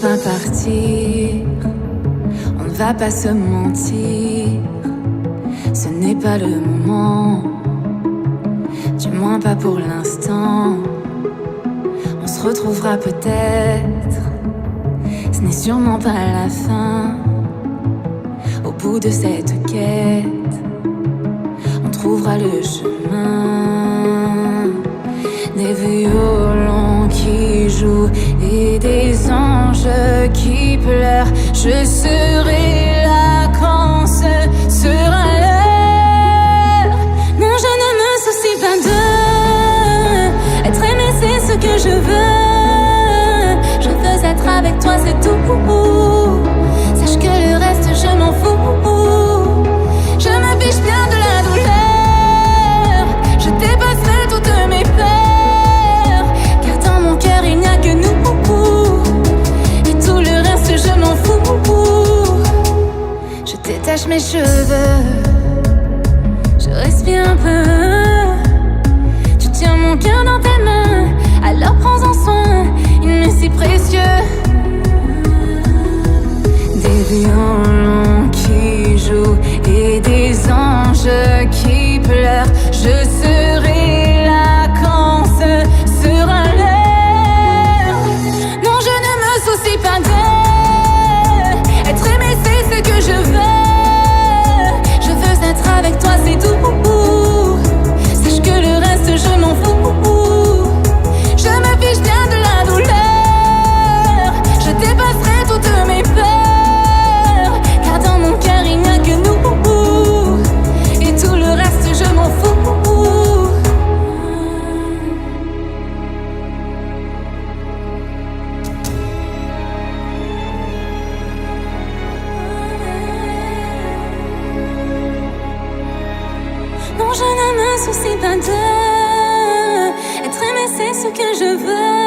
pas partir, on ne va pas se mentir. Ce n'est pas le moment, du moins pas pour l'instant. On se retrouvera peut-être, ce n'est sûrement pas la fin. Au bout de cette quête, on trouvera le chemin. Des violons qui jouent et des anges qui pleurent. Je serai là quand ce sera l'heure. Non, je ne me soucie pas de être aimé, c'est ce que je veux. Je veux être avec toi, c'est tout. Sache que le reste, je m'en fous. Je me fiche bien de la douleur. Je dépasserai toutes mes peurs, car dans mon cœur il n'y a que nous. Et tout le reste, je m'en fous. Je détache mes cheveux, je respire un peu. Tu tiens mon cœur dans tes mains, alors prends-en soin, il m'est si précieux. Des violons qui jouent et des anges qui pleurent. Je serai là quand ce sera l'heure. Non, je ne me soucie pas d'être aimé, c'est ce que je veux. Je veux être avec toi, c'est tout. Sache que le reste, je m'en fous. Je me fiche bien de la douleur. Je dépasserai toutes mes peurs, car dans mon cœur il n'y a que nous. Et tout le reste, je m'en fous. Non, je ne me soucie pas être aimé, c'est ce que je veux.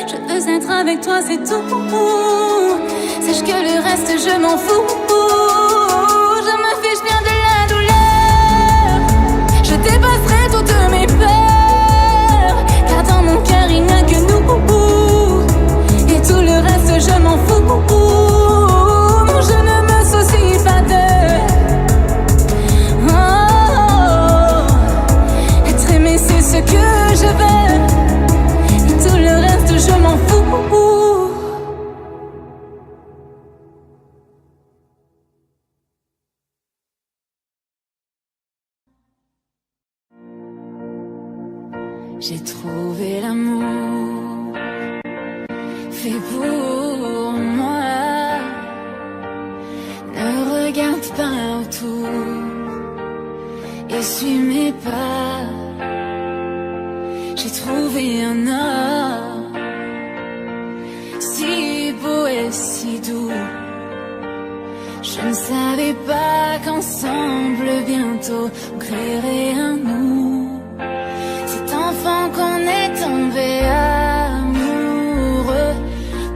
Je veux être avec toi, c'est tout. Sache que le reste, je m'en fous. Je me fiche bien de la douleur. Je dépasserai toutes mes peurs, car dans mon cœur il n'y a que nous. Et tout le reste, je m'en fous. Non, je ne me soucie pas être aimé, c'est ce que je veux. Et tout le reste, je m'en fous. J'ai trouvé l'amour fait pour moi. Ne regarde pas autour, essuie mes pas. J'ai trouvé un homme si beau et si doux. Je ne savais pas qu'ensemble bientôt on créerait un nous. Cet enfant qu'on est tombé amoureux,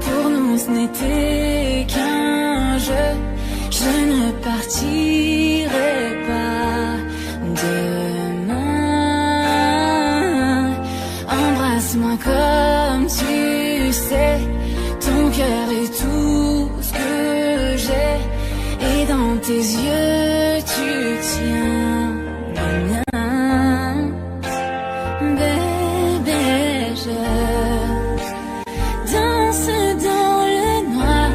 pour nous ce n'était qu'un jeu. Je ne partirai pas demain. Embrasse-moi comme tu sais, ton cœur est tout ce que j'ai. Et dans tes yeux tu tiens le mien. Bébé, je danse dans le noir,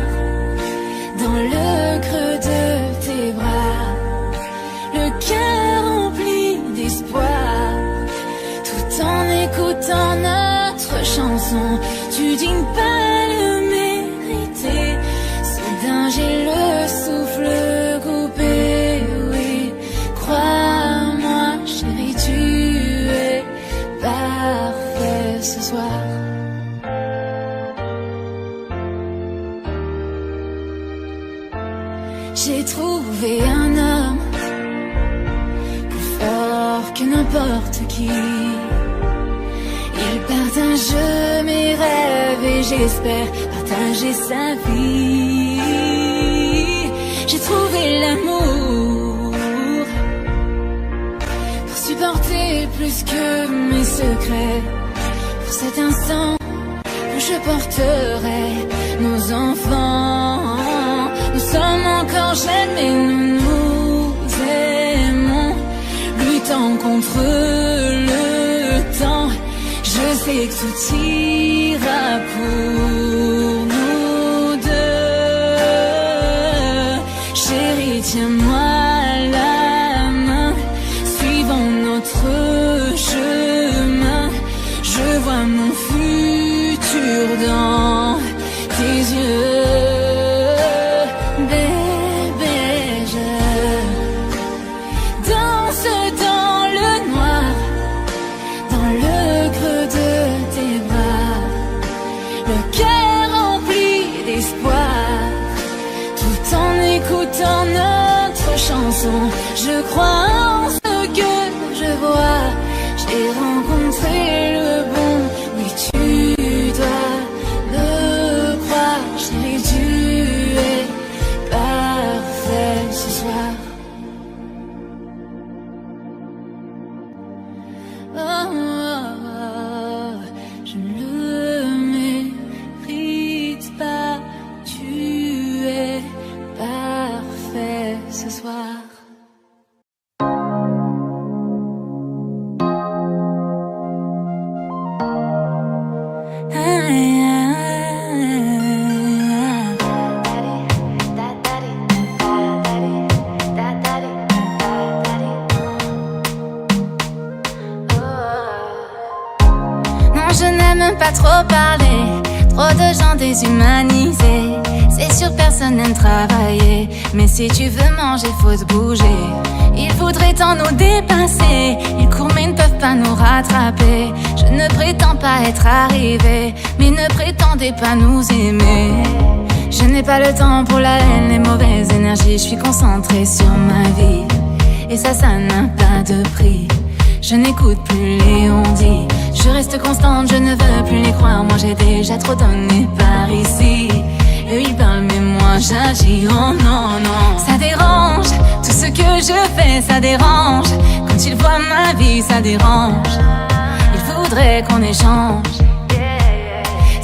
dans le creux de tes bras, le cœur rempli d'espoir, tout en écoutant notre chanson. Tu dignes pas le mériter, soudain j'ai le souffle coupé. Oui, crois-moi chérie, tu es parfait ce soir. J'ai trouvé un homme plus fort que n'importe qui. Il partage mes rêves et j'espère partager sa vie. J'ai trouvé l'amour pour supporter plus que mes secrets. Pour cet instant où je porterai nos enfants. Nous sommes encore jeunes mais nous nous aimons, luttant contre le temps. Je sais que tout ira pour nous deux. Chérie, tiens-moi la main, suivons notre chemin. Je vois mon futur dans tes yeux, bébé. Je danse dans le noir, dans le creux de tes bras, le cœur rempli d'espoir, tout en écoutant notre chanson. Je crois en ce que je vois, j'ai rencontré le bon. Oui, tu dois le croire, chérie, tu es parfait ce soir. Oh, oh, oh, je ne le mérite pas, tu es parfait ce soir. Je n'aime pas trop parler, trop de gens déshumanisés. C'est sûr personne n'aime travailler, mais si tu veux manger faut se bouger. Ils voudraient tant nous dépasser, ils courent mais ne peuvent pas nous rattraper. Je ne prétends pas être arrivé, mais ne prétendez pas nous aimer. Je n'ai pas le temps pour la haine, les mauvaises énergies. Je suis concentrée sur ma vie, et ça n'a pas de prix. Je n'écoute plus les on-dit, je reste constante, je ne veux plus les croire. Moi j'ai déjà trop donné par ici. Eux ils parlent mais moi j'agis, oh non non. Ça dérange, tout ce que je fais ça dérange. Quand ils voient ma vie ça dérange. Ils voudraient qu'on échange.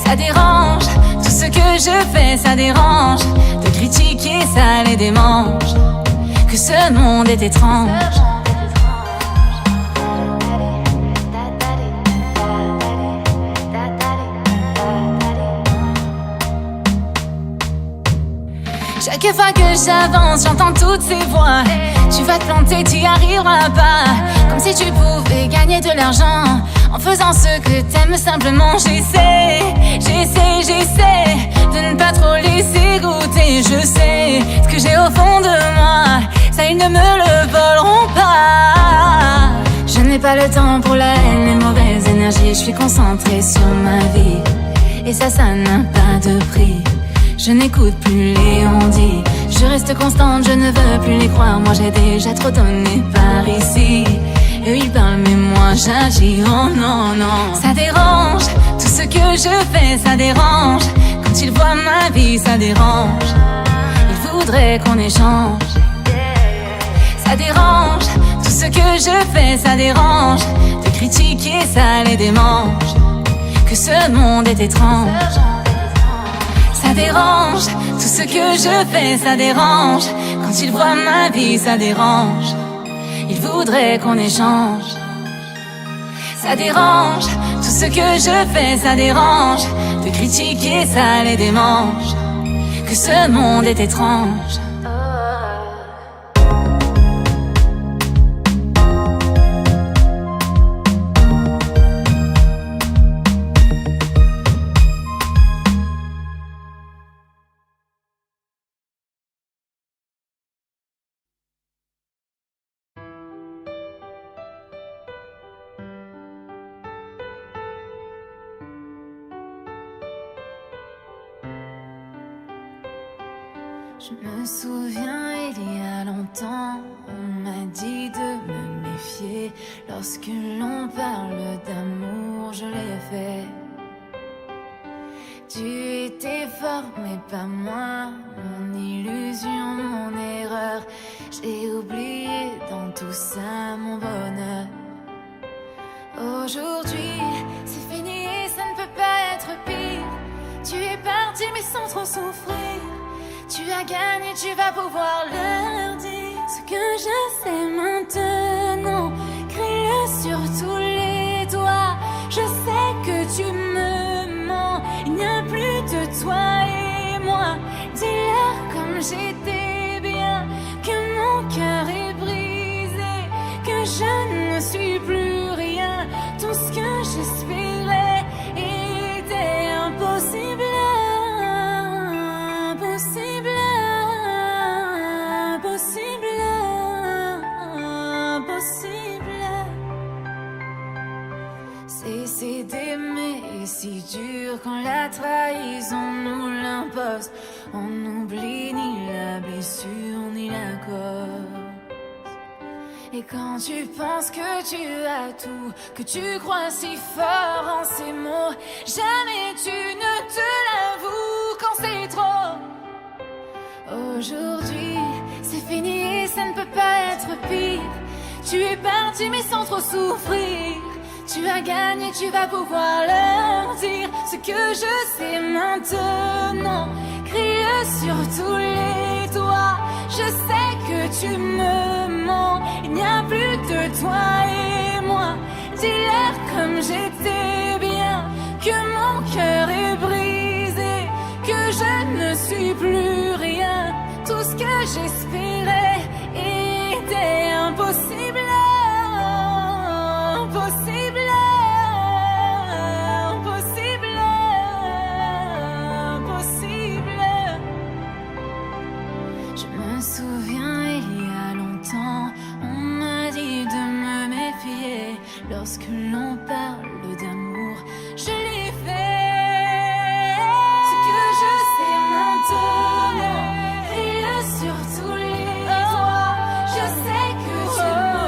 Ça dérange, tout ce que je fais ça dérange. De critiquer ça les démange. Que ce monde est étrange. Chaque fois que j'avance, j'entends toutes ces voix. Tu vas te planter, tu y arriveras pas. Comme si tu pouvais gagner de l'argent en faisant ce que t'aimes simplement. J'essaie de ne pas trop laisser goûter. Je sais ce que j'ai au fond de moi, ça ils ne me le voleront pas. Je n'ai pas le temps pour la haine, les mauvaises énergies. Je suis concentrée sur ma vie, et ça n'a pas de prix. Je n'écoute plus les on-dit, je reste constante, je ne veux plus les croire. Moi j'ai déjà trop donné par ici. Eux ils parlent mais moi j'agis, oh non non. Ça dérange, tout ce que je fais ça dérange. Quand ils voient ma vie ça dérange. Ils voudraient qu'on échange. Ça dérange, tout ce que je fais ça dérange. De critiquer ça les démange. Que ce monde est étrange. Ça dérange, tout ce que je fais ça dérange. Quand ils voient ma vie ça dérange. Ils voudraient qu'on échange. Ça dérange, tout ce que je fais ça dérange. De critiquer ça les démange. Que ce monde est étrange. Je me souviens, il y a longtemps, on m'a dit de me méfier. Lorsque l'on parle d'amour, je l'ai fait. Tu étais fort, mais pas moi. Mon illusion, mon erreur. J'ai oublié dans tout ça mon bonheur. Aujourd'hui, c'est fini et ça ne peut pas être pire. parti mais sans trop souffrir. Tu as gagné, tu vas pouvoir leur dire ce que je sais maintenant. Crie-le sur tous les toits. Je sais que tu me mens. Il n'y a plus de toi et moi. Dis-leur comme j'étais bien, que mon cœur est brisé, que je ne suis plus rien. Tout ce que j'espérais était impossible. Impossible, impossible, impossible. Cesser d'aimer est si dur quand la trahison nous l'impose. On n'oublie ni la blessure ni la cause. Et quand tu penses que tu as tout, que tu crois si fort en ces mots, jamais tu ne te l'avoues quand c'est trop. Aujourd'hui, c'est fini et ça ne peut pas être pire. Tu es parti mais sans trop souffrir. Tu as gagné, tu vas pouvoir leur dire ce que je sais maintenant. Crie-le sur tous les toits. Je sais que tu me mens. Il n'y a plus de toi et moi. Dis-leur comme j'étais bien, que mon cœur est brisé, que je ne suis plus rien. Tout ce que j'espérais était impossible. Impossible. Impossible. Impossible. Je me souviens il y a longtemps, on m'a dit de me méfier. Lorsque l'on parle d'amour, je l'ai fait. Ce que je sais maintenant, crie-le sur tous les toits. Je sais que tu me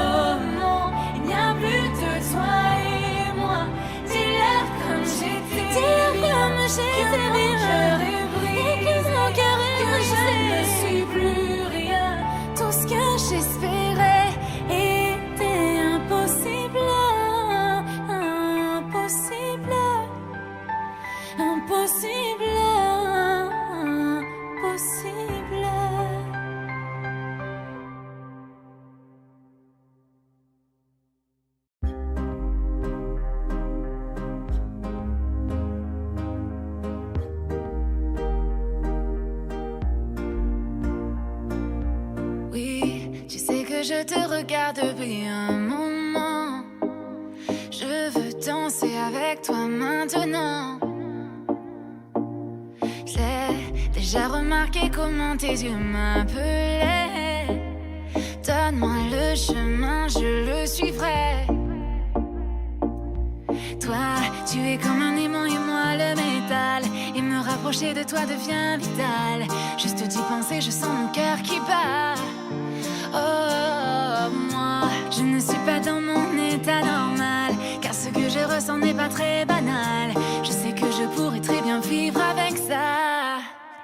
mens. Il n'y a plus de toi et moi. Dis-leur comme j'étais bien, que mon cœur est brisé, que je ne suis plus rien. Tout ce que j'espérais était impossible. Impossible, impossible, impossible. Oui, tu sais que je te regarde depuis un moment. Je veux danser avec toi maintenant. J'ai déjà remarqué comment tes yeux m'appelaient. Donne-moi le chemin, je le suivrai. Toi, tu es comme un aimant et moi le métal. Et me rapprocher de toi devient vital. Juste d'y penser, je sens mon cœur qui bat. Oh, moi, je ne suis pas dans mon état normal, car ce que je ressens n'est pas très banal. Je sais que je pourrais très bien vivre avec ça.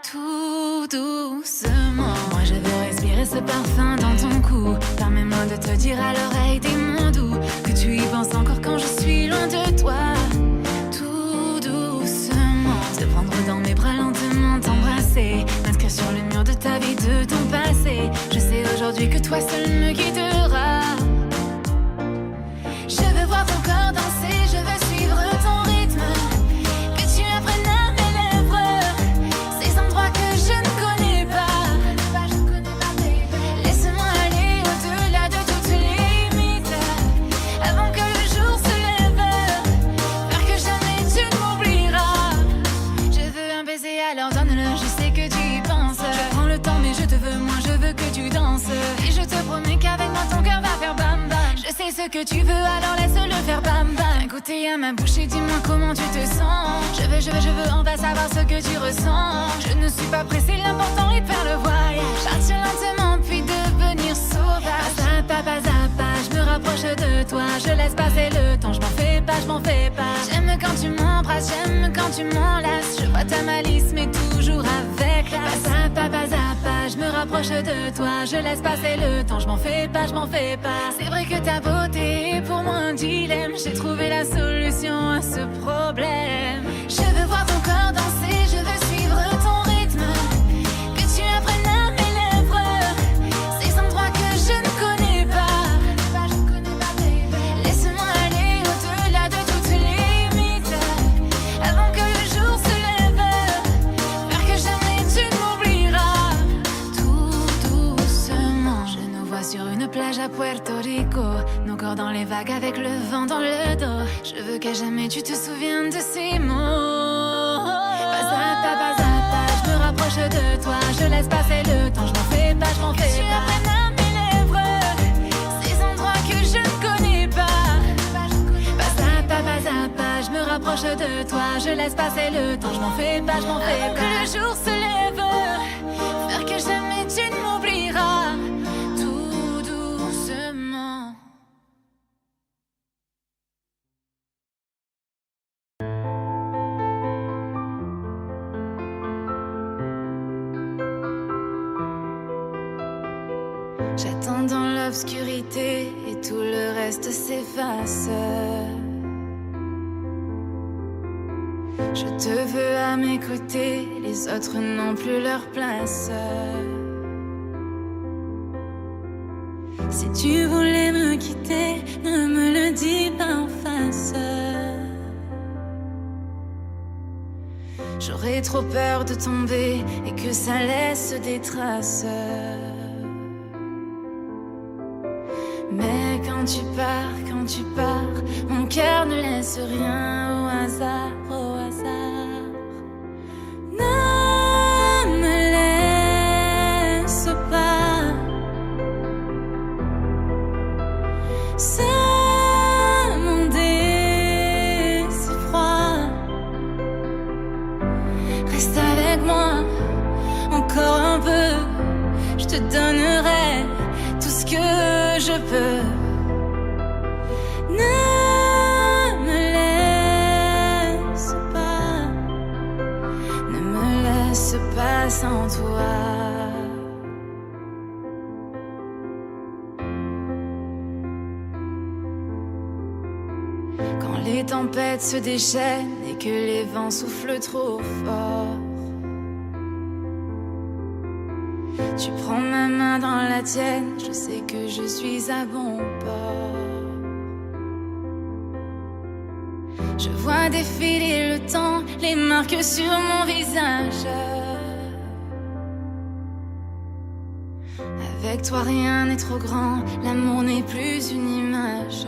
Tout doucement, moi je veux respirer ce parfum dans ton cou. Permets-moi de te dire à l'oreille des mots doux, que tu y penses encore quand je suis loin de toi. Tout doucement, te prendre dans mes bras lentement, t'embrasser, m'inscrire sur le mur de ta vie, de ton passé. Je sais aujourd'hui que toi seul me guidera. Je veux voir ton corps danser, je veux suivre ton rythme, que tu apprennes à mes lèvres ces endroits que je ne connais pas. Laisse-moi aller au-delà de toutes les limites, avant que le jour se lève, faire que jamais tu ne m'oublieras. Je veux un baiser, alors donne-le, je sais que tu y penses. Je prends le temps mais je te veux, moi je veux que tu danses. Et je te promets qu'avec moi ton cœur va faire bam bam. Je sais ce que tu veux, alors laisse-le faire bam bam. Un côté à ma bouche et dis-moi comment tu te sens. Je veux, on va savoir ce que tu ressens. Je ne suis pas pressée, l'important est de faire le voyage. Partir lentement puis devenir sauvage. Pas à pas, je me rapproche de toi. Je laisse passer le temps, je m'en fais pas. J'aime quand tu m'embrasses, j'aime quand tu m'enlaces. Je vois ta malice mais toujours avec classe. Pas à pas, je me rapproche de toi, je laisse passer le temps, je m'en fais pas, je m'en fais pas. C'est vrai que ta beauté est pour moi un dilemme, j'ai trouvé la solution à ce problème. Je veux voir ton corps danser, je veux suivre ton rythme, que tu apprennes à mes lèvres ces endroits que je ne connais pas. Laisse-moi aller au-delà de toutes les limites, avant que le jour se lève, faire que jamais tu ne m'oublieras. Tout doucement, je nous vois sur une plage à Puerto Rico, nos corps dans les vagues avec le vent dans le dos. Je veux qu'à jamais tu te souviennes de ces mots. Pas à pas, je me rapproche de toi, je laisse passer le temps, je m'en fais pas, je m'en fais pas. Tu apprennes à mes lèvres ces endroits que je ne connais pas. Pas à pas, je me rapproche de toi, je laisse passer le temps, je m'en fais pas, je m'en fais pas. Que le jour se lève, faire que jamais tu ne m'oublieras. Tout doucement. J'attends dans l'obscurité et tout le reste s'efface. Je te veux à mes côtés, les autres n'ont plus leur place. Si tu voulais me quitter, ne me le dis pas en face. J'aurais trop peur de tomber et que ça laisse des traces. Mais quand tu pars, mon cœur ne laisse rien au hasard, au hasard. Ne me laisse pas. Ce monde est si froid. Reste avec moi, encore un peu. Je te donnerai tout ce que je peux. Ne me laisse pas, ne me laisse pas sans toi. Quand les tempêtes se déchaînent et que les vents soufflent trop fort, tu prends ma main dans la tienne, je sais que je suis à bon port. Je vois défiler le temps, les marques sur mon visage. Avec toi rien n'est trop grand, l'amour n'est plus une image.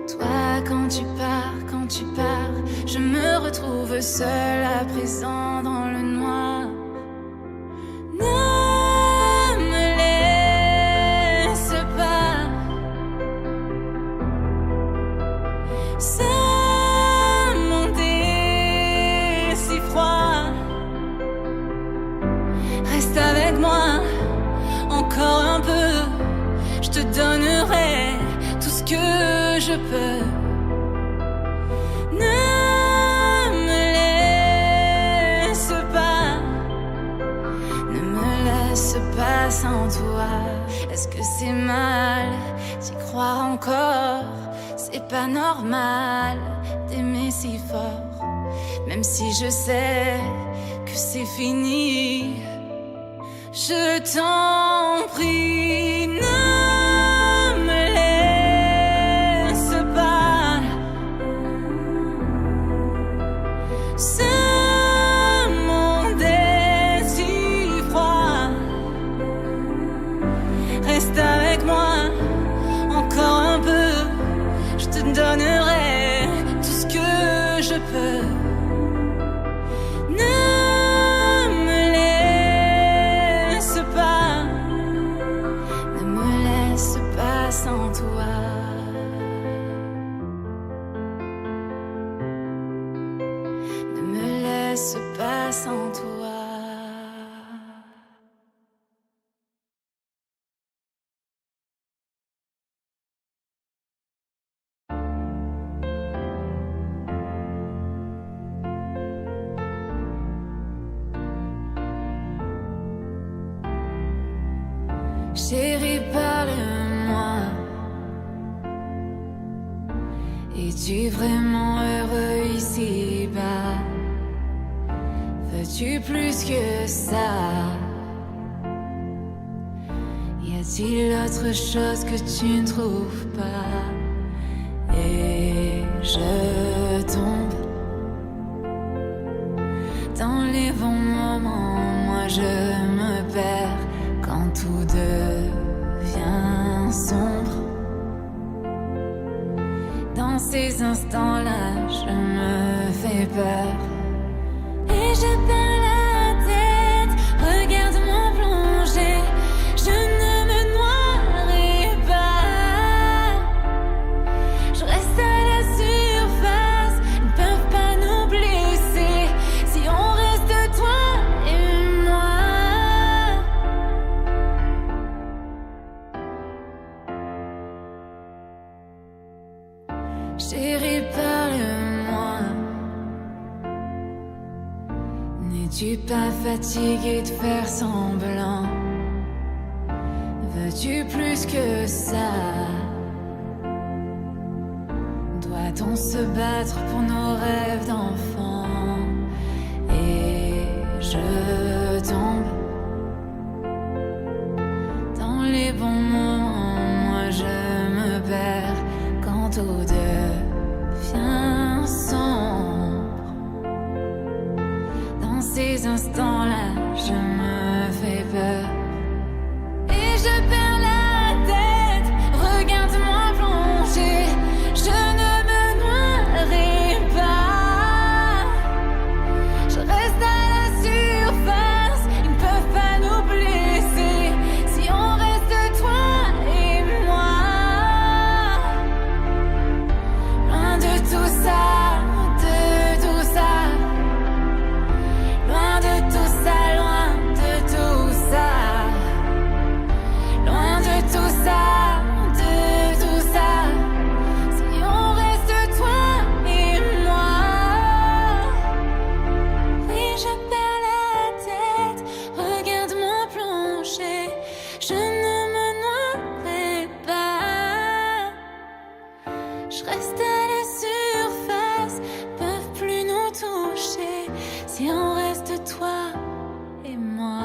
Toi quand tu pars, je me retrouve seule à présent dans le noir. Ne me laisse pas. Ce monde est si froid. Reste avec moi, encore un peu. Je te donnerai tout ce que je peux. Ne me laisse pas, ne me laisse pas sans toi. Est-ce que c'est mal d'y croire encore? C'est pas normal d'aimer si fort, même si je sais que c'est fini. Je t'en prie, ne me laisse pas. Ce monde est si froid. Reste avec moi, encore un peu. Je te donnerai tout ce que je peux. Ne me laisse pas, Chérie, parle-moi. Es-tu vraiment heureux ici-bas? Veux-tu plus que ça? Y a-t-il autre chose que tu ne trouves pas? Et je tombe dans les bons moments. Moi je me perds quand tout devient sombre. Dans ces instants-là, je me fais peur. Et je perds la tête, regarde-moi plonger. Je ne me noierai pas. Je reste à la surface, ils ne peuvent pas nous blesser. Si on reste toi et moi. Chérie, parle-moi. N'es-tu pas fatigué de faire semblant? Veux-tu plus que ça? Doit-on se battre pour nos rêves d'enfant? Et je tombe dans les bons moments. Moi je me perds quand tout devient sombre. Dans ces instants-là, je me fais peur. Et je perds la tête, regarde-moi plonger. Je ne me noierai pas. Je reste à la surface, ils ne peuvent pas nous blesser. Si on reste toi et moi. Loin de tout ça, de tout ça. Loin de tout ça, loin de tout ça. Loin de tout ça, de tout ça. Si on reste toi et moi. Oui, je perds la tête, regarde-moi plonger. Je ne me noierai pas. Je reste à la surface, peuvent plus nous toucher. Si on reste toi et moi.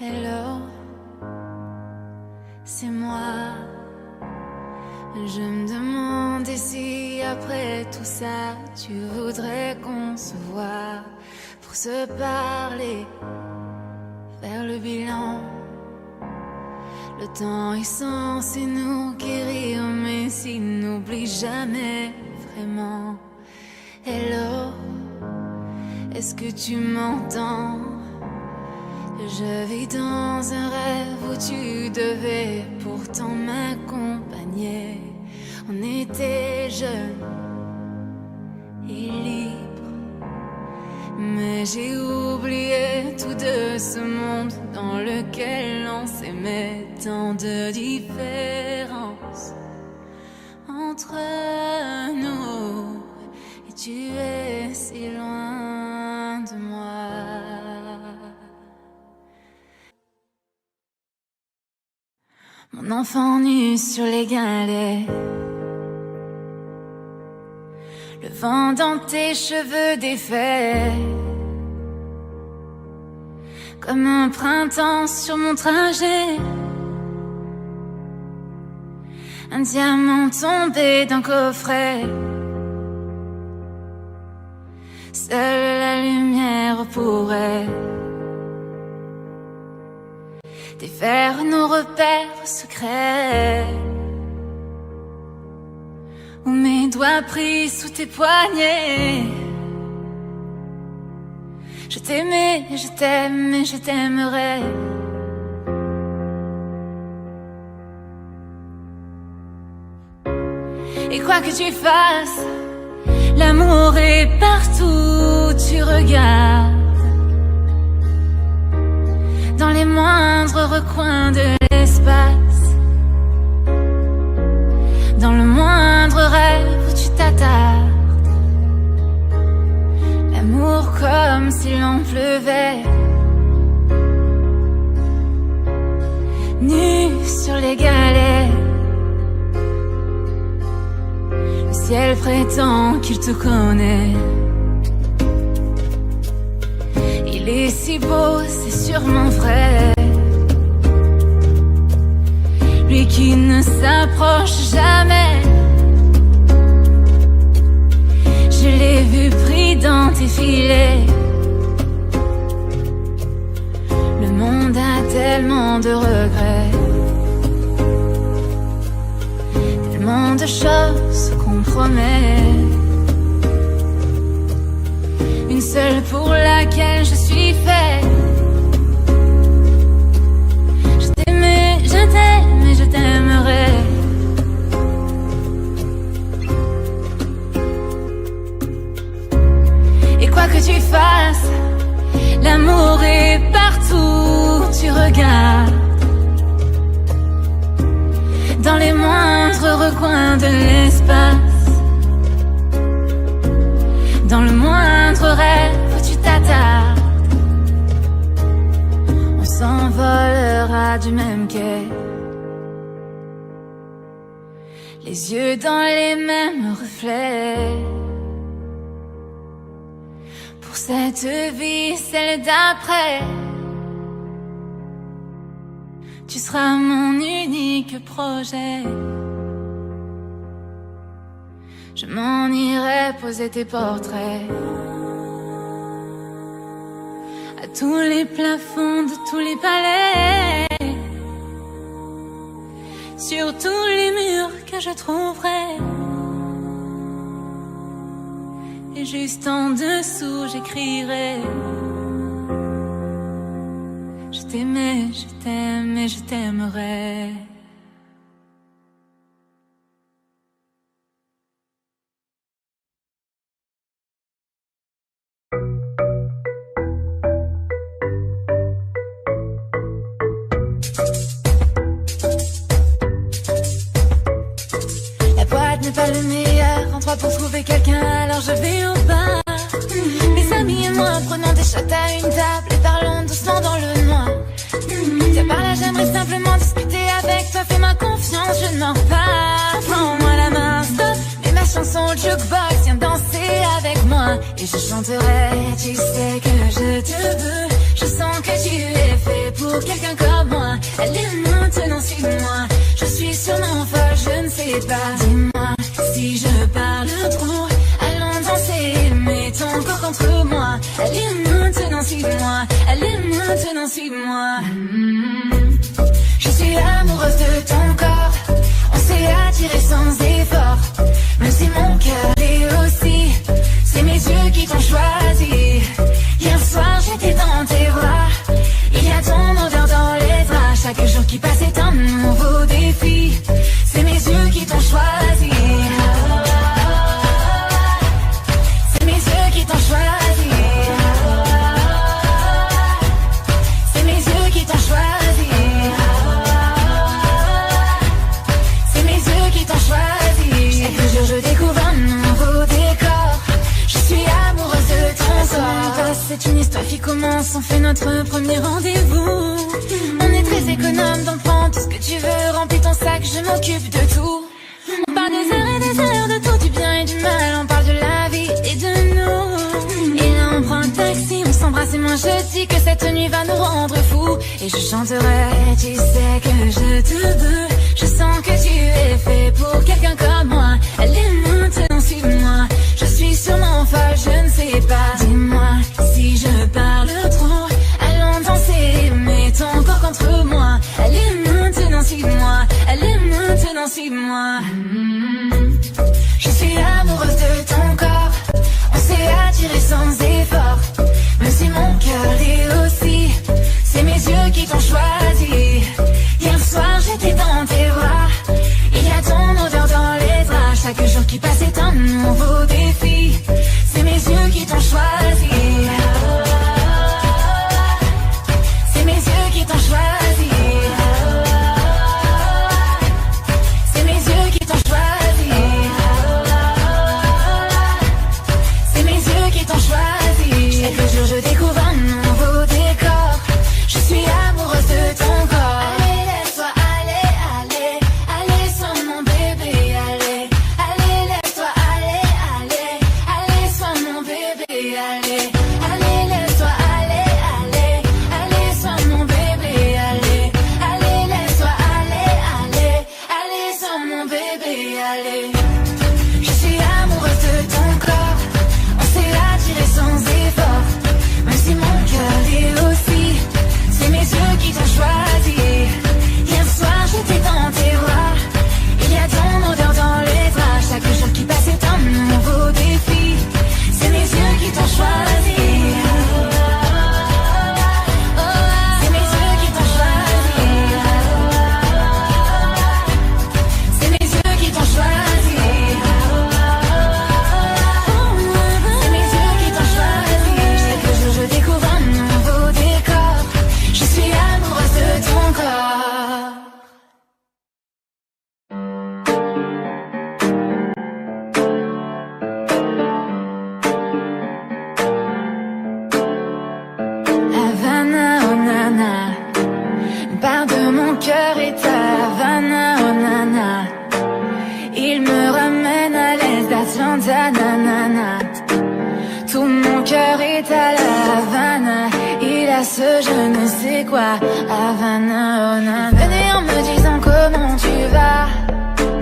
Hello, c'est moi. Je me demandais si après tout ça tu voudrais qu'on se voie pour se parler, faire le bilan. Le temps est censé nous guérir, mais s'il n'oublie jamais vraiment. Hello, est-ce que tu m'entends? Je vis dans un rêve où tu devais pourtant m'accompagner. On était jeunes et libres, mais j'ai oublié tout de ce monde dans lequel on s'aimait. Tant de différences entre nous, et tu es si loin de moi. Mon enfant nu sur les galets, le vent dans tes cheveux défaits, comme un printemps sur mon trajet, un diamant tombé d'un coffret. Seule la lumière pourrait défaire nos repères secrets, où mes doigts pris sous tes poignets. Je t'aimais, je t'aime et je t'aimerai. Et quoi que tu fasses, l'amour est partout où tu regardes. Dans les moindres moindre recoin de l'espace, dans le moindre rêve où tu t'attardes. L'amour comme si l'on pleuvait, nu sur les galets. Le ciel prétend qu'il te connaît. Il est si beau, c'est sûrement vrai. Lui qui ne s'approche jamais. Je l'ai vu pris dans tes filets. Le monde a tellement de regrets, tellement de choses qu'on promet. Une seule pour laquelle je suis fait. Je t'aimais, je t'aime et je t'aimerai. Et quoi que tu fasses, l'amour est partout où tu regardes. Dans les moindres recoins de l'espace, dans le moindre rêve où tu t'attardes. On s'envolera du même quai, les yeux dans les mêmes reflets. Pour cette vie, celle d'après, tu seras mon unique projet. Je m'en irai poser tes portraits à tous les plafonds de tous les palais, sur tous les murs que je trouverai. Et juste en dessous j'écrirai: je t'aimais, je t'aime et je t'aimerai. La boîte n'est pas le meilleur endroit pour trouver quelqu'un, alors je vais au bar. Mes amis et moi prenons des shots à une table et parlons doucement dans le noir. Tiens par là, j'aimerais simplement discuter avec toi. Fais-moi confiance, je ne mords pas. Prends-moi la main, stop, mets ma chanson au jukebox, viens danser avec moi et je chanterai. Tu sais que je te veux, je sens que tu es fait pour quelqu'un comme moi. Allez maintenant, suis-moi, je suis sûrement folle, je ne sais pas. Dis-moi si je parle trop, allons danser, mets ton corps contre moi. Allez maintenant, suis-moi, allez maintenant, suis-moi. Je suis amoureuse de ton corps, on s'est attiré sans effort. Même si mon cœur est aussi, c'est mes yeux qui t'ont choisi. Hier soir j'étais dans tes bras, il y a ton odeur dans les draps. Chaque jour qui passe est un nouveau défi, c'est mes yeux qui t'ont choisi. C'est mes yeux qui t'ont choisi. C'est mes yeux qui t'ont choisi. C'est mes yeux qui t'ont choisi. Chaque jour je découvre un nouveau décor, je suis amoureuse de ton corps. C'est une histoire qui commence, on fait notre premier rendez-vous. On est très économe, donc prends tout ce que tu veux. Remplis ton sac, je m'occupe de tout. On parle des heures et des heures de tout, du bien et du mal. On parle de la vie et de nous. Et là on prend un taxi, on s'embrasse et moi je dis que cette nuit va nous rendre fous. Et je chanterai, tu sais que je te veux, je sens que tu es fait pour quelqu'un comme moi. Allez maintenant, suis-moi, je suis sûrement folle, je ne sais pas. Dis-moi si je parle trop, allons danser, mets ton corps contre moi. Allez maintenant, suis-moi, allez maintenant, suis-moi. Je suis amoureuse de ton corps, on s'est attiré sans effort. Même si mon cœur est aussi, c'est mes yeux qui t'ont choisi. Hier soir j'étais dans tes bras, il y a ton odeur dans les draps. Chaque jour qui passe est un nouveau défi, c'est mes yeux qui t'ont choisi. a ce je ne sais quoi. Havana, oh nana. Venez en me disant comment tu vas.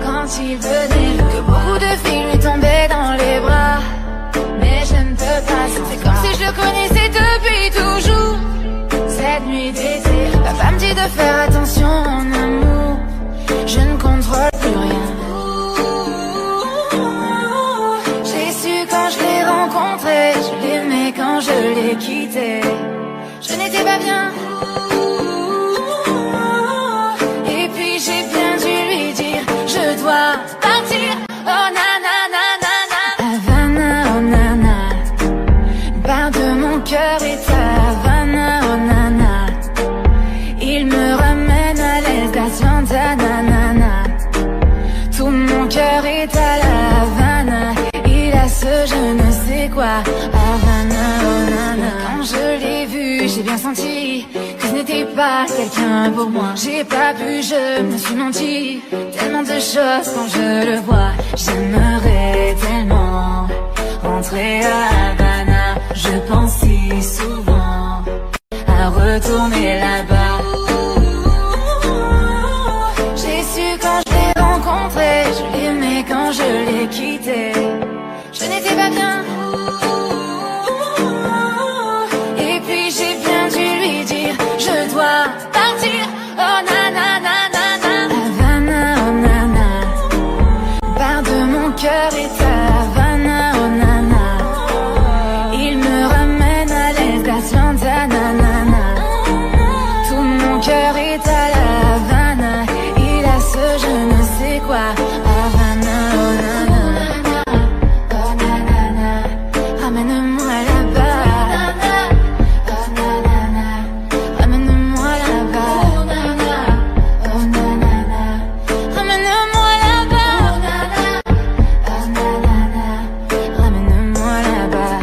Quand il venait, que beaucoup de filles lui tombaient dans les bras. Mais je ne peux pas, c'est comme si je le connaissais depuis toujours. Cette nuit d'été, papa me dit de faire attention en amour. Je ne contrôle plus rien. J'ai su quand je l'ai rencontré, je l'aimais quand je l'ai quitté. Je n'étais pas bien. Et puis j'ai bien dû lui dire, je dois partir. Oh nana, nana, nana. Havana, oh nana. Part de mon cœur est Havana, oh nana. Il me ramène à l'estation nanana. Tout mon cœur est à la Havana. Il a ce je ne sais quoi. Havana, oh nana. Quand je l'ai vu, j'ai bien senti que ce n'était pas quelqu'un pour moi. J'ai pas pu, je me suis menti. Tellement de choses quand je le vois. J'aimerais tellement rentrer à Havana. Je pense si souvent à retourner là-bas. J'ai su quand je l'ai rencontré, je l'aimais quand je l'ai quitté. Je n'étais pas bien. Et puis j'ai bien dû lui dire, je dois partir. Oh nana, nana, nana. Havana, oh nana. Part de mon cœur est Havana, oh nana. Il me ramène à l'estation nanana. Tout mon cœur est à la Havana. Il a ce je ne sais quoi. Havana, oh nana. Oh nanana. Ramène-moi là-bas. Oh nanana. Ramène-moi là-bas. Oh nanana. Ramène-moi là-bas. Oh nanana. Ramène-moi là-bas.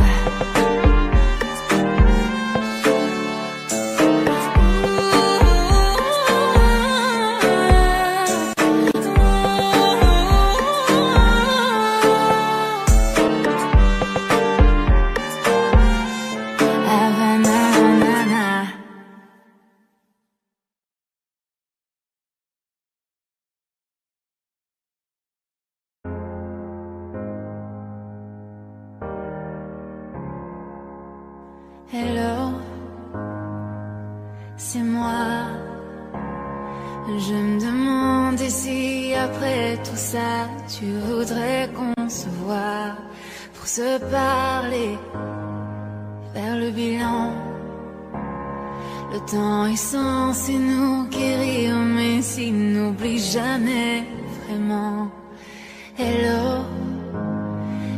Havana, nana. Hello, c'est moi. Je me demandais si après tout ça tu voudrais qu'on se voie pour se parler, faire le bilan. Le temps est censé nous guérir, mais s'il n'oublie jamais vraiment. Hello,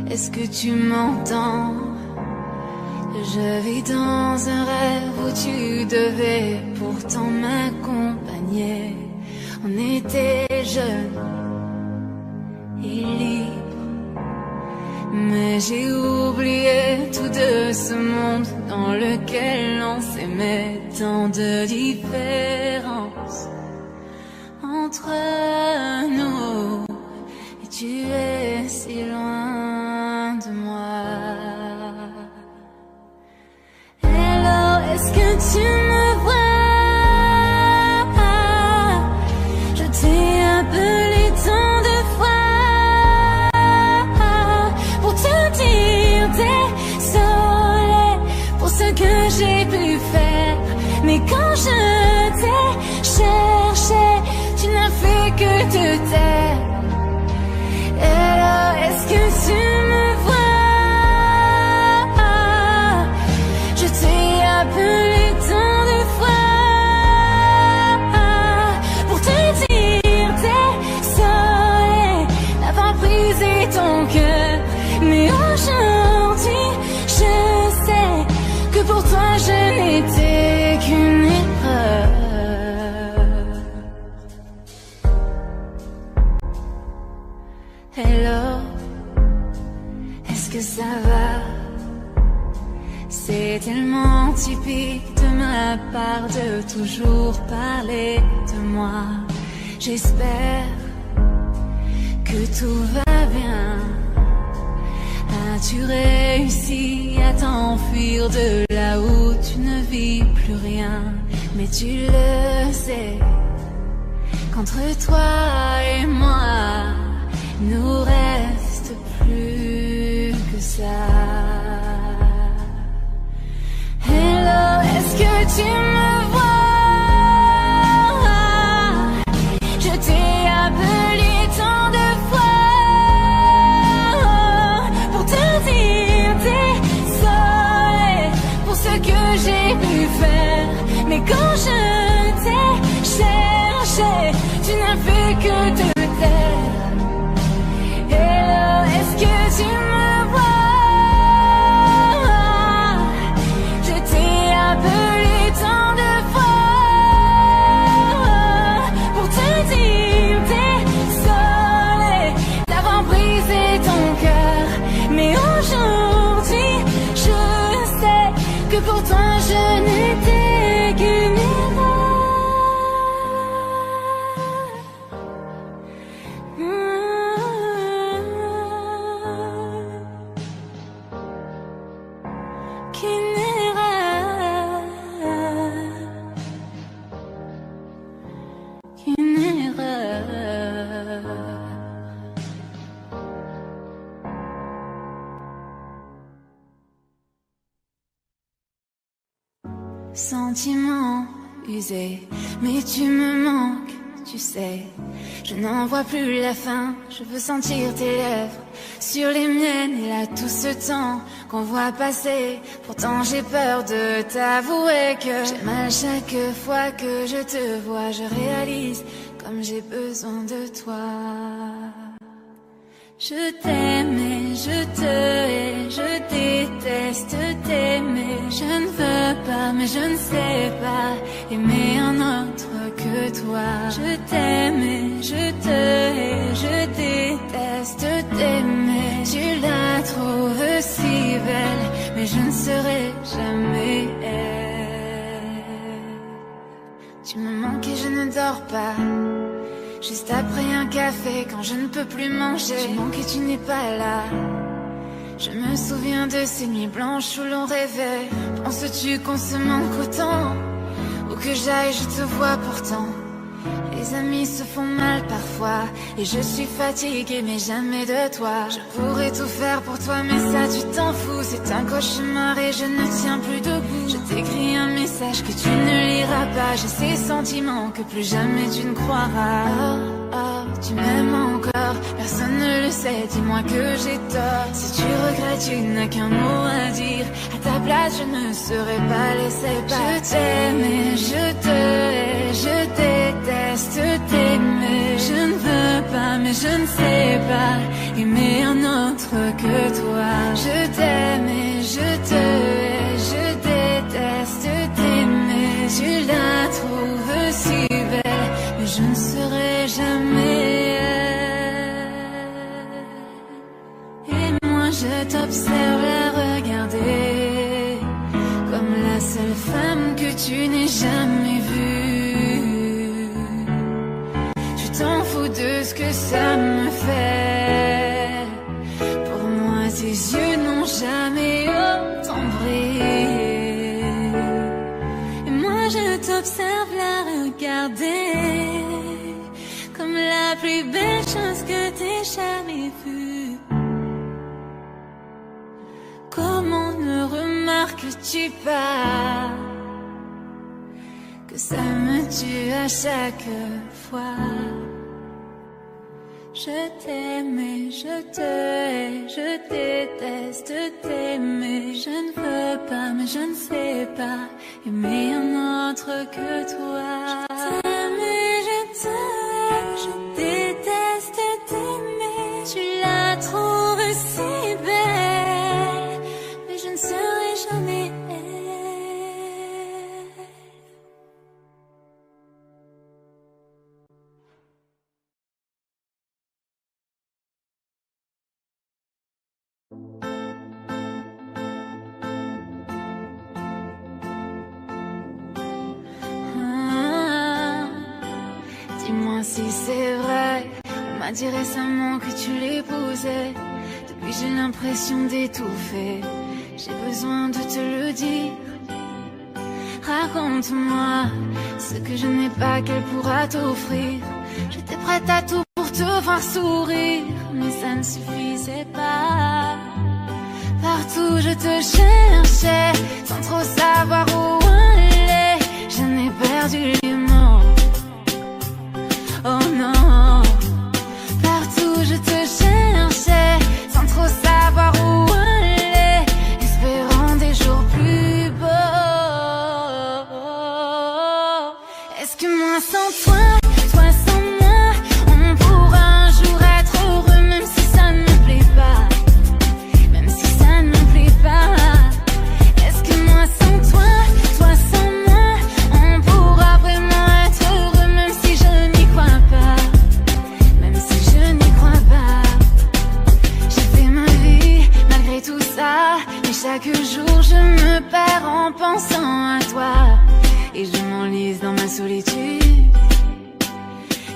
est-ce que tu m'entends? Je vis dans un rêve où tu devais pourtant m'accompagner. On était jeunes et libres, mais j'ai oublié tout de ce monde dans lequel on s'aimait. Tant de différences entre nous, et tu es si loin de moi. Hello, est-ce que tu me vois? Je t'ai appelé tant de fois pour te dire désolé pour ce que j'ai pu faire. Mais quand je t'ai cherché, tu n'as fait que te taire. Hello, est-ce que tu me vois? Je t'ai appelé tant de fois pour te dire désolé d'avoir brisé ton cœur. Mais aujourd'hui, je sais que pour toi je n'étais qu'une erreur. Hello, est-ce que ça va? C'est tellement typique de ma part de toujours parler de moi. J'espère que tout va bien. As-tu réussi à t'enfuir de là où tu ne vis plus? plus rien. Mais tu le sais, qu'entre toi et moi, nous reste plus que ça. Hello, est-ce que tu me vois? Je t'ai appelé tant de fois pour te dire désolé pour ce que j'ai pu faire. Mais quand je t'ai cherché, tu n'as fait que te taire. Hello, est-ce que tu me vois? Je t'ai appelé tant de fois pour te dire désolé d'avoir brisé ton cœur. Mais aujourd'hui, je sais que pour toi je n'étais qu'une erreur. Qu'une erreur. Qu'une erreur. Sentiment usé, mais tu me manques, tu sais. Je n'en vois plus la fin, je veux sentir tes lèvres sur les miennes. Et là tout ce temps qu'on voit passer, pourtant j'ai peur de t'avouer que j'ai mal chaque fois que je te vois. Je réalise comme j'ai besoin de toi. Je t'aime et je te hais, je déteste t'aimer. Je ne veux pas, mais je ne sais pas aimer un autre que toi. Je t'aime et je te hais, je déteste t'aimer. Tu la trouves si belle, mais je ne serai jamais elle. Tu me manques et je ne dors pas. Juste après un café, quand je ne peux plus manger, je manque et tu n'es pas là. Je me souviens de ces nuits blanches où l'on rêvait. Penses-tu qu'on se manque autant? Où que j'aille, je te vois pourtant. Les amis se font mal parfois, et je suis fatiguée mais jamais de toi. Je pourrais tout faire pour toi mais ça tu t'en fous. C'est un cauchemar et je ne tiens plus debout. Je t'écris un message que tu ne liras pas. J'ai ces sentiments que plus jamais tu ne croiras. Oh, oh, tu m'aimes encore, personne ne le sait, dis-moi que j'ai tort. Si tu regrettes, tu n'as qu'un mot à dire. À ta place, je ne serais pas laissé partir. Je t'aime et je te hais, je déteste t'aimer. Je ne veux pas, mais je ne sais pas aimer un autre que toi. Je t'aime et je te hais, je déteste t'aimer. Tu la trouves si belle, mais je ne serai jamais elle. Et moi je t'observe la regarder comme la seule femme que tu n'aies jamais vue. Tu t'en fous de ce que ça me fait. Pour moi tes yeux n'ont jamais autant brillé. Et moi je t'observe la regarder comme la plus belle chose que t'aies jamais vue. Comment ne remarques-tu pas que ça me tue à chaque fois? Je t'aime et je te hais, je déteste t'aimer. Je ne veux pas, mais je ne sais pas aimer un autre que toi. Je t'aime et je te hais, je déteste t'aimer. Tu la trouves si belle, mais je ne serai jamais elle. Dis-moi si c'est vrai, on m'a dit récemment que tu l'épousais. Depuis j'ai l'impression d'étouffer, j'ai besoin de te le dire. Raconte-moi ce que je n'ai pas qu'elle pourra t'offrir. J'étais prête à tout pour te voir sourire, mais ça ne suffisait pas. Partout je te cherchais, sans trop savoir où aller. Je n'ai perdu les mots, oh non. Partout je te cherchais, sans trop savoir où aller, espérant des jours plus beaux. Est-ce que moi sans toi, toi sans moi, on pourra un jour être heureux, même si ça ne me plaît pas, même si ça ne me plaît pas. Est-ce que moi sans toi, toi sans moi, on pourra vraiment être heureux, même si je n'y crois pas, même si je n'y crois pas. J'ai fait ma vie malgré tout ça, mais chaque jour je me perds en pensant à toi, et je m'enlise dans ma solitude.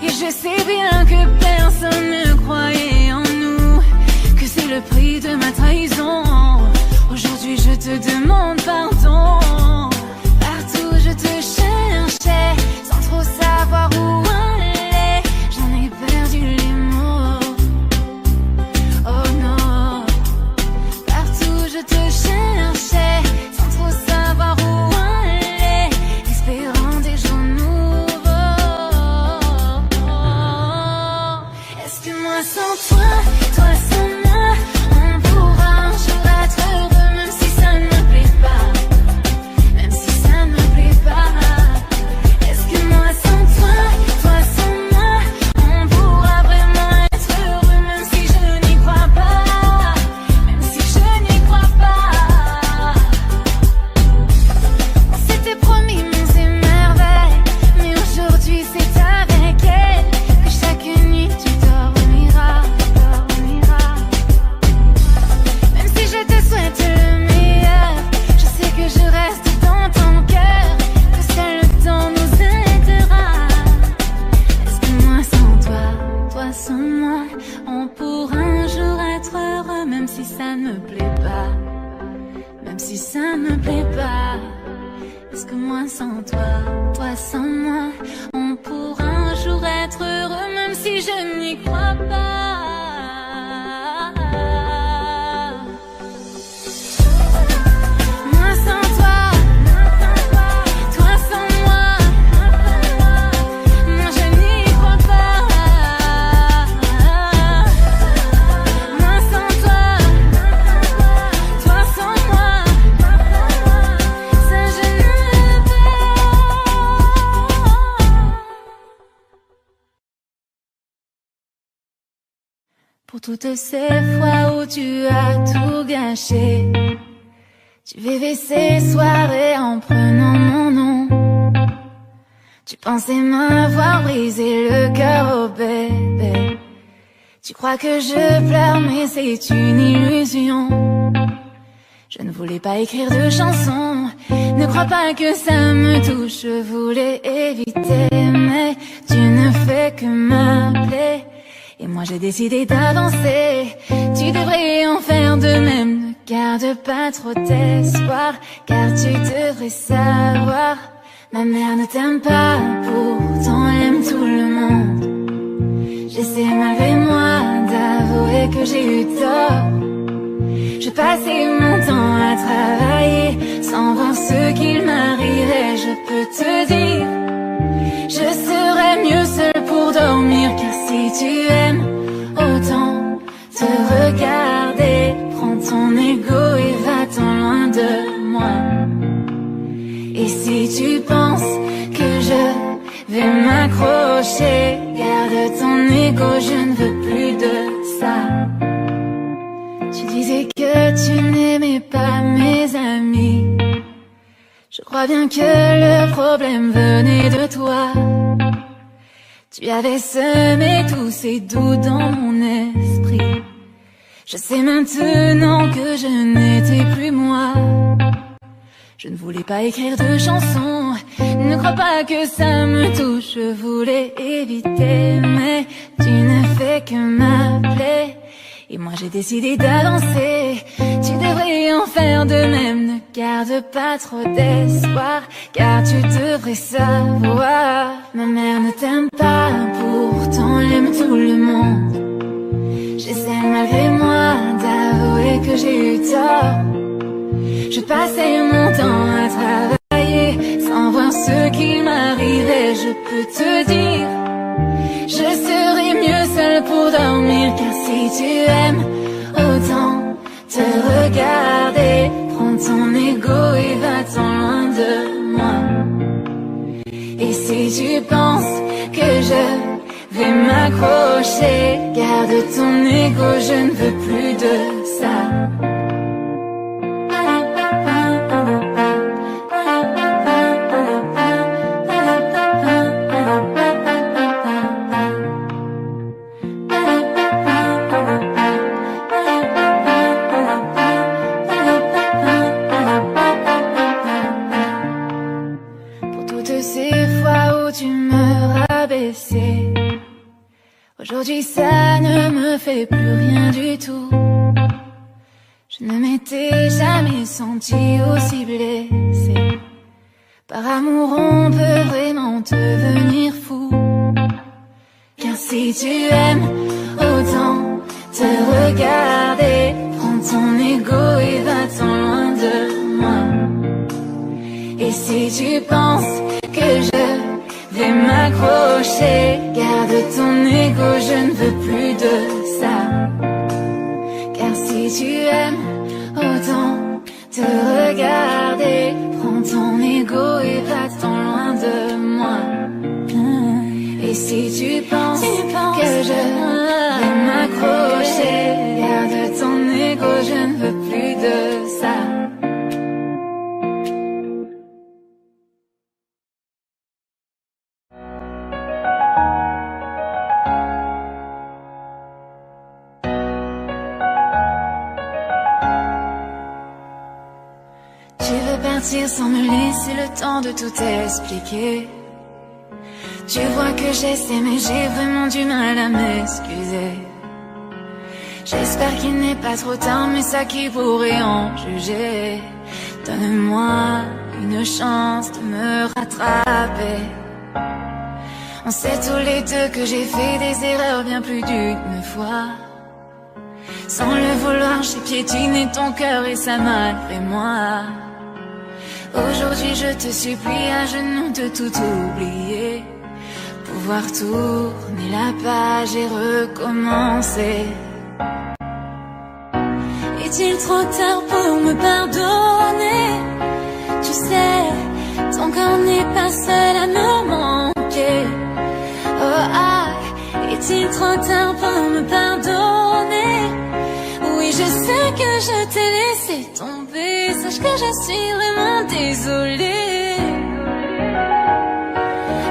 Et je sais bien que personne ne croyait en nous, que c'est le prix de ma trahison. Aujourd'hui je te demande pardon. Partout je te cherchais, sans trop savoir où aller. J'en ai perdu les mots, oh non. Partout je te cherchais, sans trop savoir où aller, espérant des jours nouveaux. Est-ce que moi sans toi, toi sans moi, on pourra un jour être heureux, même si ça ne me plaît pas, même si ça ne me plaît pas. Est-ce que moi sans toi, toi sans moi, on pourra vraiment être heureux, même si je n'y crois pas, même si je n'y crois pas. On s'était promis monts et merveilles, mais aujourd'hui c'est avec elle que chaque nuit tu dormiras, dormiras. Même si je te souhaite le meilleur, je sais que je reste dans ton cœur, que seul le temps nous aidera. Est-ce que moi sans toi, toi sans moi, on pourra un jour être heureux, même si ça ne me plaît pas, même si ça ne me plaît pas. Est-ce que moi sans toi, toi sans moi, on pourra un jour être heureux, même si je n'y crois pas. Moi sans toi, toi sans moi, moi je n'y crois pas. Moi sans toi, toi sans moi, ça je ne veux pas. Pour toutes ces fois où tu as tout gâché, tu vivais ces soirées en prenant mon nom. Tu pensais m'avoir brisé le cœur, oh bébé. Tu crois que je pleure, mais c'est une illusion. Je ne voulais pas écrire de chansons, ne crois pas que ça me touche. Je voulais éviter, mais tu ne fais que m'appeler. Et moi j'ai décidé d'avancer. Tu devrais en faire de même. Ne garde pas trop d'espoir, car tu devrais savoir, ma mère ne t'aime pas, pourtant elle aime tout le monde. J'essaie malgré moi d'avouer que j'ai eu tort. Je passais mon temps à travailler sans voir ce qu'il m'arrivait. Je peux te dire, je serais mieux seule pour dormir, car si tu aimes autant te regarder, prends ton ego et va-t'en loin de moi. Et si tu penses que je vais m'accrocher, garde ton ego, je ne veux plus de ça. Tu disais que tu n'aimais pas mes amis, je crois bien que le problème venait de toi. Tu avais semé tous ces doutes dans mon esprit. Je sais maintenant que je n'étais plus moi. Je ne voulais pas écrire de chansons, ne crois pas que ça me touche. Je voulais éviter, mais tu ne fais que m'appeler. Et moi j'ai décidé d'avancer. Tu devrais devrais en faire de même. Ne garde pas trop d'espoir, car tu devrais savoir. Ma mère ne t'aime pas, pourtant elle aime tout le monde. J'essaie malgré moi d'avouer que j'ai eu tort. Je passais mon temps à travailler sans voir ce qui m'arrivait. Je peux te dire, je serais mieux seule pour dormir. Car si tu aimes autant te regarder, prends ton ego et va-t'en loin de moi. Et si tu penses que je vais m'accrocher, garde ton ego, je ne veux plus de ça. Aujourd'hui ça ne me fait plus rien du tout. Je ne m'étais jamais senti aussi blessée. Par amour on peut vraiment devenir fou. Car si tu aimes autant te regarder, prends ton ego et va-t'en loin de moi. Et si tu penses que je vais m'accrocher, garde ton ego, je ne veux plus de ça. Car si tu aimes autant te regarder, prends ton ego et va-t'en loin de moi. Et si tu penses que je vais m'accrocher, garde ton ego, je ne veux plus de ça. Sans me laisser le temps de tout expliquer. Tu vois que j'essaie mais j'ai vraiment du mal à m'excuser. J'espère qu'il n'est pas trop tard, mais ça qui pourrait en juger. Donne-moi une chance de me rattraper. On sait tous les deux que j'ai fait des erreurs bien plus d'une fois. Sans le vouloir, j'ai piétiné ton cœur et ça malgré moi. Aujourd'hui je te supplie à genoux de tout oublier, pouvoir tourner la page et recommencer. Est-il trop tard pour me pardonner? Tu sais, ton corps n'est pas seul à me manquer. Oh ah, est-il trop tard pour me pardonner? Oui, je sais que je t'ai laissé tomber. Sache que je suis vraiment désolée.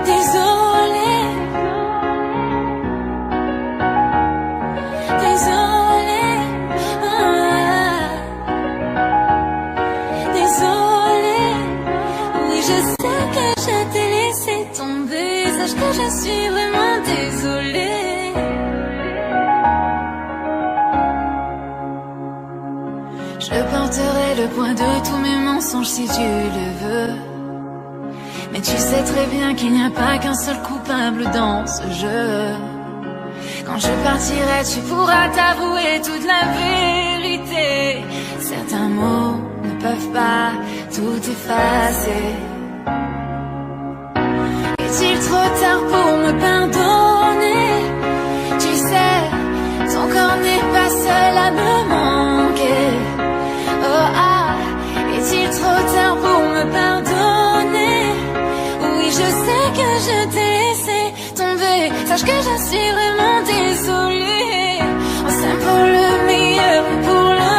Désolée. Désolée. Ah. Désolée. Oui, je sais que je t'ai laissé tomber. Sache que je suis vraiment désolée. Je porterai le poids de tous mes mensonges si tu le veux. Mais tu sais très bien qu'il n'y a pas qu'un seul coupable dans ce jeu. Quand je partirai, tu pourras t'avouer toute la vérité. Certains mots ne peuvent pas tout effacer. Est-il trop tard pour me pardonner? Tu sais, ton corps n'est pas seul à me manquer. Oh ah, est-il trop tard pour me pardonner? Oui, je sais que je t'ai laissé tomber. Sache que je suis vraiment désolée. On s'aime pour le meilleur et pour le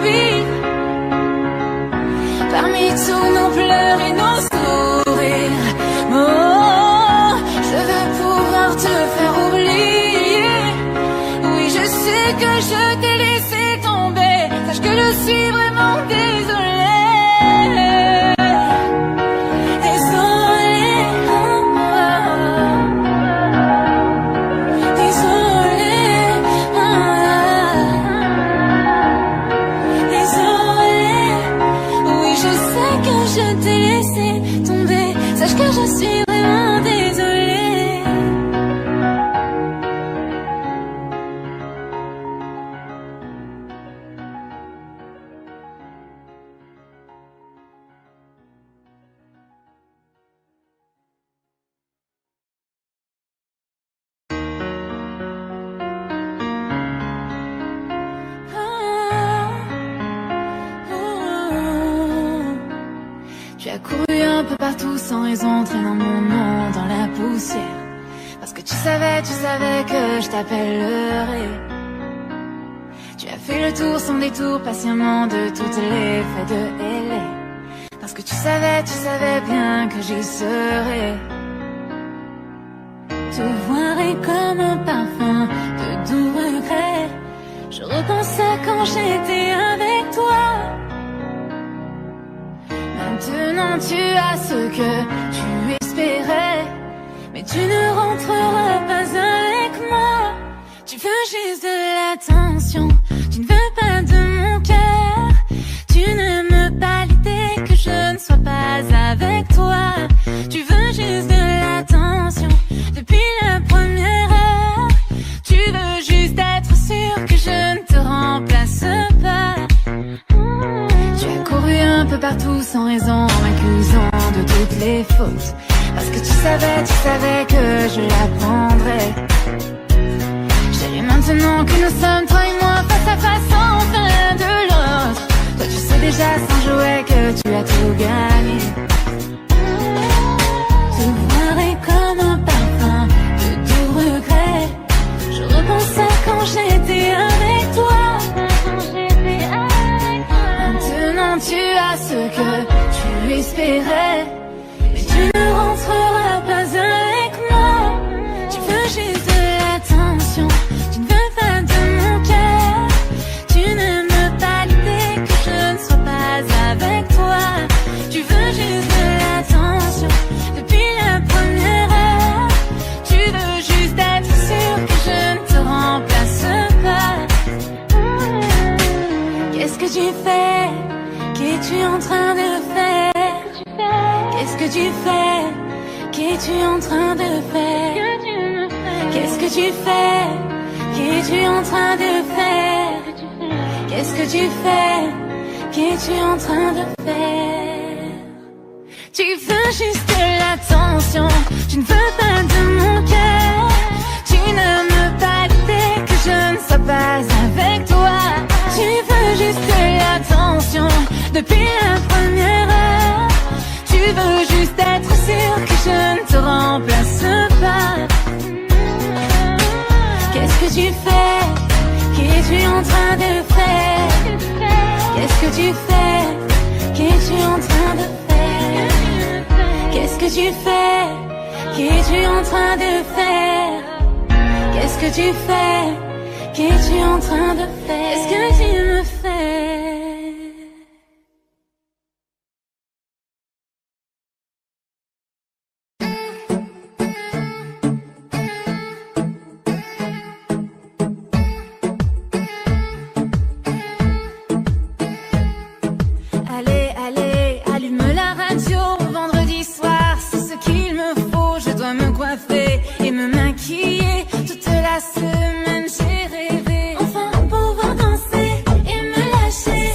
pire. Parmi tous nos pleurs et nos sourires. Oh, je veux pouvoir te faire oublier. Oui, je sais que je t'ai laissé tomber. Sache que je suis vraiment désolée. Désolée. que je suis vraiment désolée? Tu as couru un peu partout sans raison, traînant mon nom dans la poussière. Parce que tu savais que je t'appellerais. Tu as fait le tour sans détour, patiemment, de toutes les fêtes de LA. Parce que tu savais bien que j'y serais. Te voir est comme un parfum de doux regrets. Je repense à quand j'étais avec toi. Maintenant tu as ce que tu espérais, mais tu ne rentreras pas avec moi. Tu veux juste de l'attention, tu ne veux pas de mon cœur. Tu n'aimes pas l'idée que je ne sois pas avec toi. Tu veux juste de l'attention depuis la première heure. Tu veux juste être sûr que je ne te remplace pas. Tu as couru un peu partout sans raison, en m'accusant de toutes les fautes. Parce que tu savais que je l'apprendrais. Chérie, maintenant que nous sommes toi et moi face à face, enfin l'un de l'autre. Toi tu sais déjà sans jouer que tu as tout gagné. Te voir est comme un parfum de doux regrets. Je repense à quand j'étais avec toi. Maintenant tu as ce que tu espérais, mais tu ne rentreras pas avec moi. Tu veux juste de l'attention, tu ne veux pas de mon cœur. Tu n'aimes pas l'idée que je ne sois pas avec toi. Tu veux juste de l'attention depuis la première heure. Tu veux juste être sûr que je ne te remplace pas. Qu'est-ce que tu fais? Qu'es-tu en train de faire? Qu'est-ce que tu fais? Qu'es-tu en train de faire? Qu'est-ce que tu fais? Qu'es-tu en train de faire? Qu'est-ce que tu fais? Qu'es-tu en train de faire? Tu veux juste de l'attention, tu ne veux pas de mon cœur. Tu n'aimes pas l'idée que je ne sois pas avec toi. Tu veux juste de l'attention depuis la première heure. Tu veux juste être sûr que je ne te remplace pas. Qu'est-ce que tu fais? Qu'es-tu en train de faire? Qu'est-ce que tu fais? Qu'es-tu en train de faire? Qu'est-ce que tu fais? Qu'es-tu en train de faire? Qu'est-ce que tu fais? Qu'es-tu en train de faire? Qu'est-ce que tu me fais? Allez, allez, allume la radio. Vendredi soir, c'est ce qu'il me faut. Je dois me coiffer et me maquiller. Toute la semaine j'ai rêvé enfin pouvoir danser et me lâcher.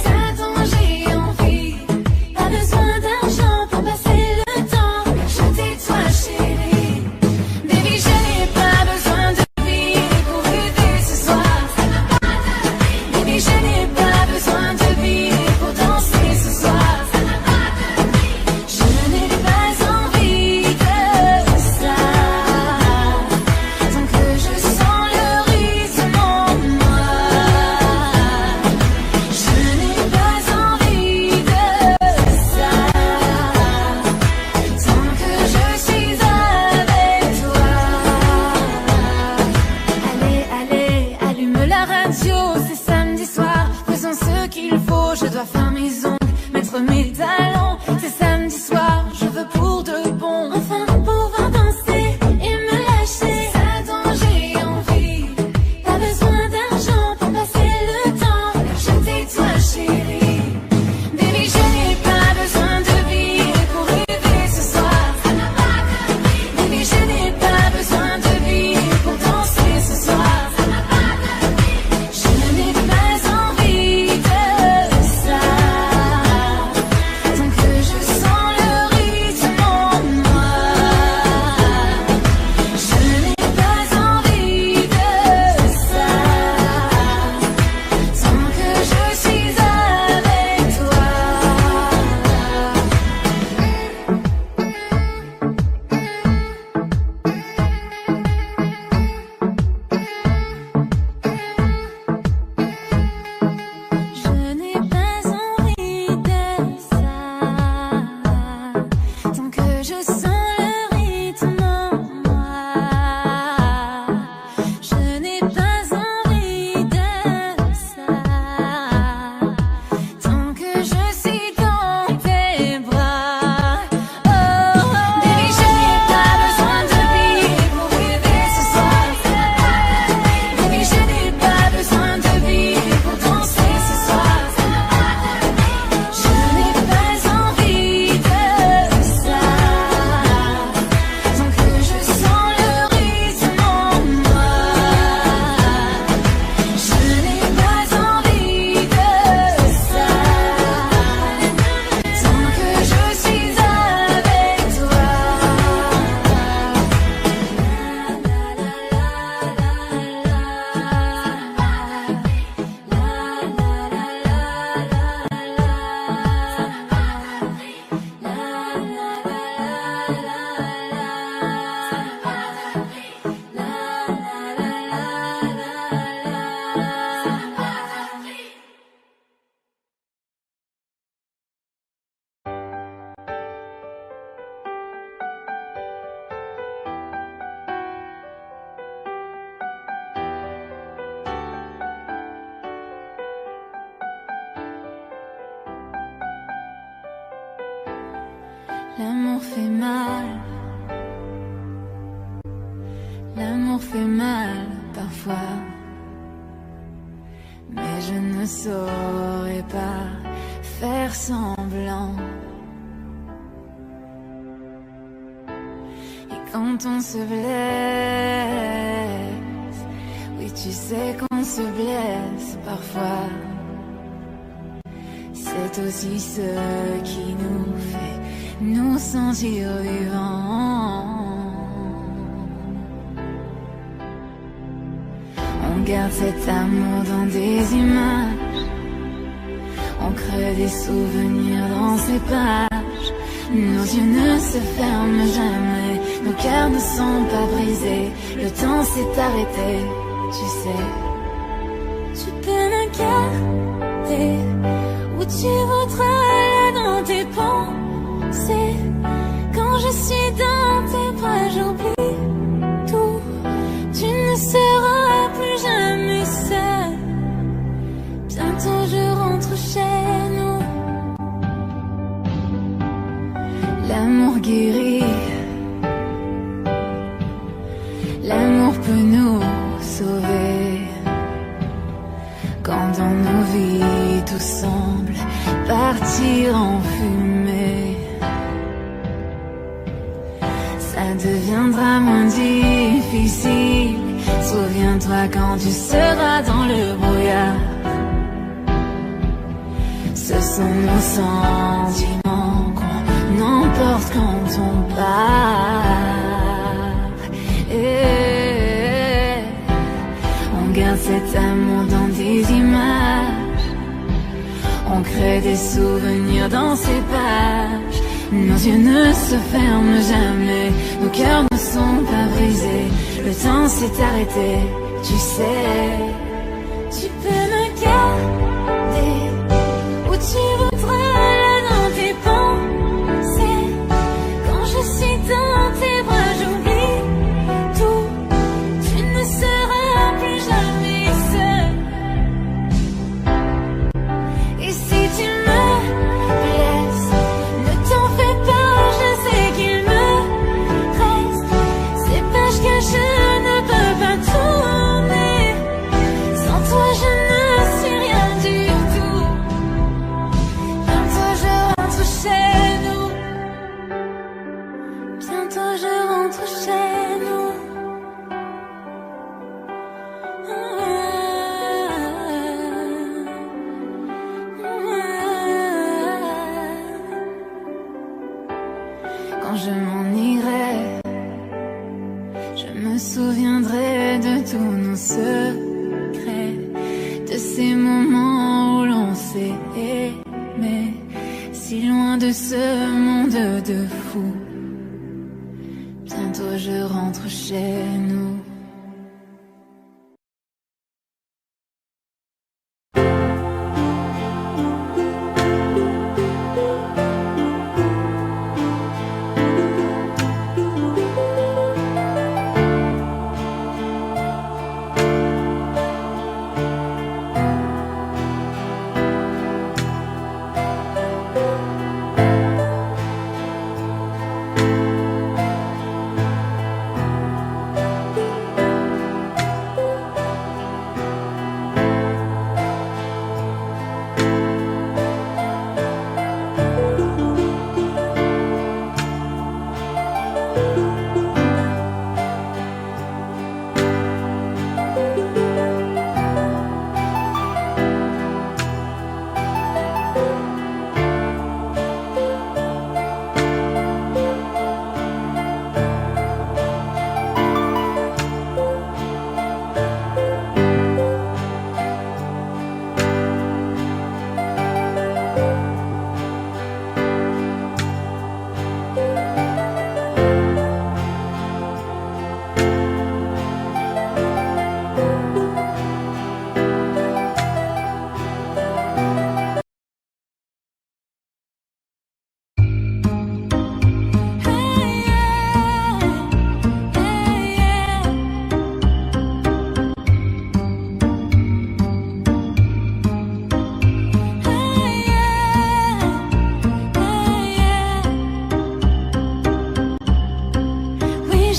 L'amour fait mal. L'amour fait mal parfois. Mais je ne saurais pas faire semblant. Et quand on se blesse, oui tu sais qu'on se blesse parfois. C'est aussi ce qui nous fait nous sentir vivants. On garde cet amour dans des images, on crée des souvenirs dans ces pages. Nos yeux ne se ferment jamais, nos cœurs ne sont pas brisés. Le temps s'est arrêté, tu sais. Tu peux me garder où tu voudras, là dans tes pensées. Quand je suis dans tes bras, j'oublie tout. Tu ne seras plus jamais seul. Bientôt je rentre chez nous. L'amour guérit. L'amour peut nous sauver. Quand dans nos vies tout semble partir en fumée, ça deviendra moins difficile. Souviens-toi quand tu seras dans le brouillard. Ce sont nos sentiments qu'on emporte quand on part. Et on garde cet amour dans des images, on crée des souvenirs dans ces pages. Nos yeux ne se ferment jamais, nos cœurs ne sont pas brisés. Le temps s'est arrêté, tu sais. Tu peux me garder où tu voudras, là dans tes pensées. Quand je suis dans tes bras, j'oublie tout. Tu ne seras plus jamais seul. Et si tu me blesses, ne t'en fais pas, je sais qu'il me reste ces pages que je ne peux pas tourner. Sans toi je ne suis rien du tout. Bientôt je rentre chez nous. Bientôt je rentre chez nous. Quand je m'en irai, je me souviendrai de tous nos secrets, de ces moments où l'on s'est aimé, si loin de ce monde de fous. Bientôt je rentre chez nous.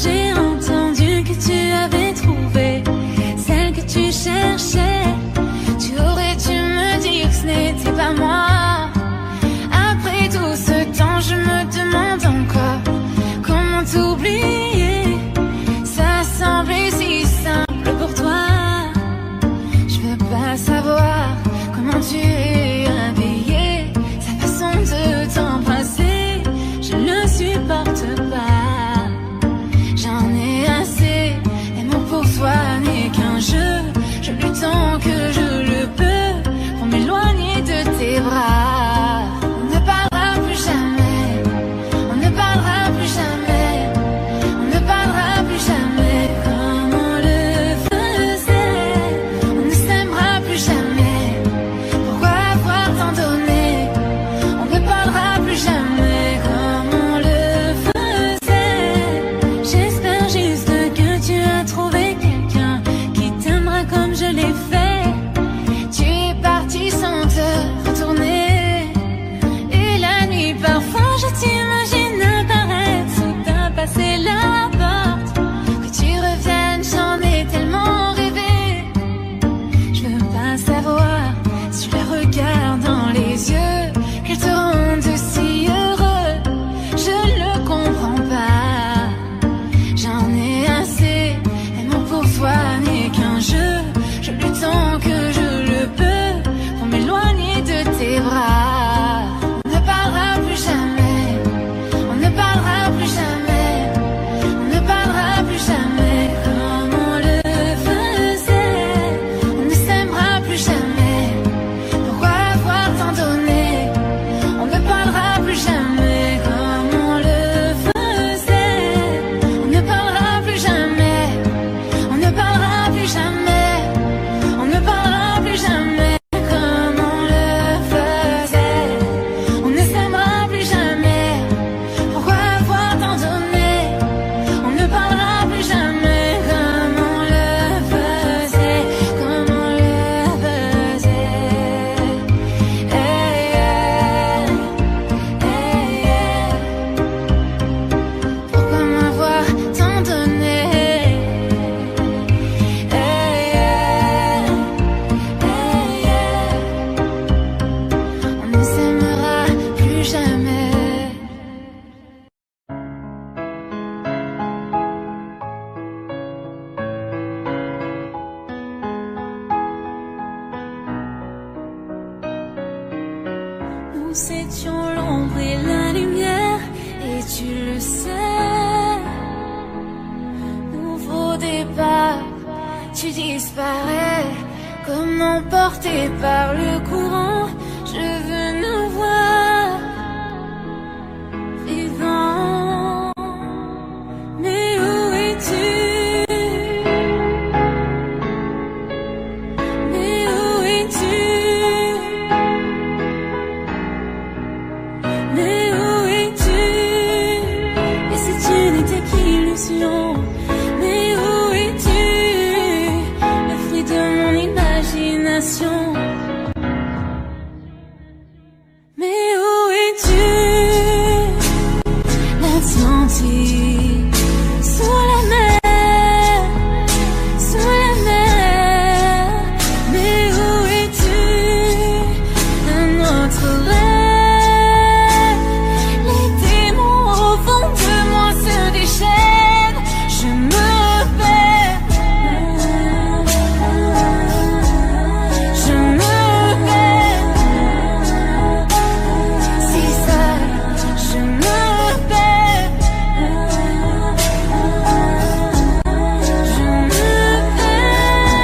j'ai entendu que tu avais trouvé celle que tu cherchais. Tu aurais dû me dire que ce n'était pas moi. Après tout ce temps, je me demande encore comment t'oublier. Ça semblait si simple pour toi. Je veux pas savoir comment tu es habillé, sa façon de t'embrasser, je ne supporte pas. J'en ai assez, et mon pour toi n'est qu'un jeu. Je lutte tant que je le peux pour m'éloigner de tes bras. On ne parlera plus jamais, on ne parlera plus jamais, on ne parlera plus jamais comme on le faisait. On ne s'aimera plus jamais, pourquoi avoir tant donné? On ne parlera plus jamais comme on le faisait. J'espère juste que tu as trouvé quelqu'un qui t'aimera comme je l'ai fait. Tu es parti sans te retourner, et la nuit parfois je t'imagine apparaître soudain passer la porte. Que tu reviennes, j'en ai tellement rêvé. Je veux pas savoir si je la regarde dans les yeux qu'elle te rende si heureux. Je le comprends pas. J'en ai assez, et mon pour toi n'est qu'un jeu. Je lutte tant que je le peux pour m'éloigner de tes bras. On ne parlera plus jamais, on ne parlera plus jamais, on ne parlera plus jamais comme on le faisait. On ne s'aimera plus jamais, pourquoi avoir tant donné? On ne parlera plus jamais comme on le faisait. On ne parlera plus jamais, on ne parlera plus jamais, on ne parlera plus jamais comme on le faisait. On ne s'aimera plus jamais, pourquoi avoir tant donné? On ne parlera plus jamais comme on le faisait, comme on le faisait. Hey, hey, hey, hey. Pourquoi m'avoir tant donné? Hey, hey, hey, hey. On ne s'aimera plus jamais. Nous étions l'ombre et la lumière, et tu le sais. Nouveau départ, tu disparais, comme emporté par le courant. Je veux nous voir vivants. Mais où es-tu? Mais où es-tu? Mais où es-tu? Et si tu n'étais qu'illusion? Mais où es-tu? Le fruit de mon imagination. Mais où es-tu? L'Atlantique, sous la mer, sous la mer. Mais où es-tu? Un autre rêve. Les démons au fond de moi se déchaînent. Je me perds. Je me perds. Si seul, je me perds. Je me perds.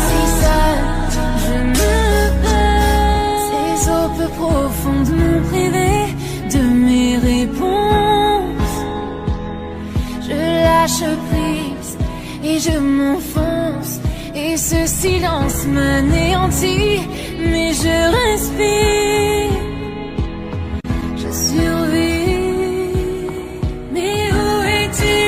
Si seul, je me perds. Ces eaux peu profondes m'ont privé de mes réponses. Je lâche prise et je m'enfonce, et ce silence m'anéantit, mais je respire, je survis. Mais où es-tu?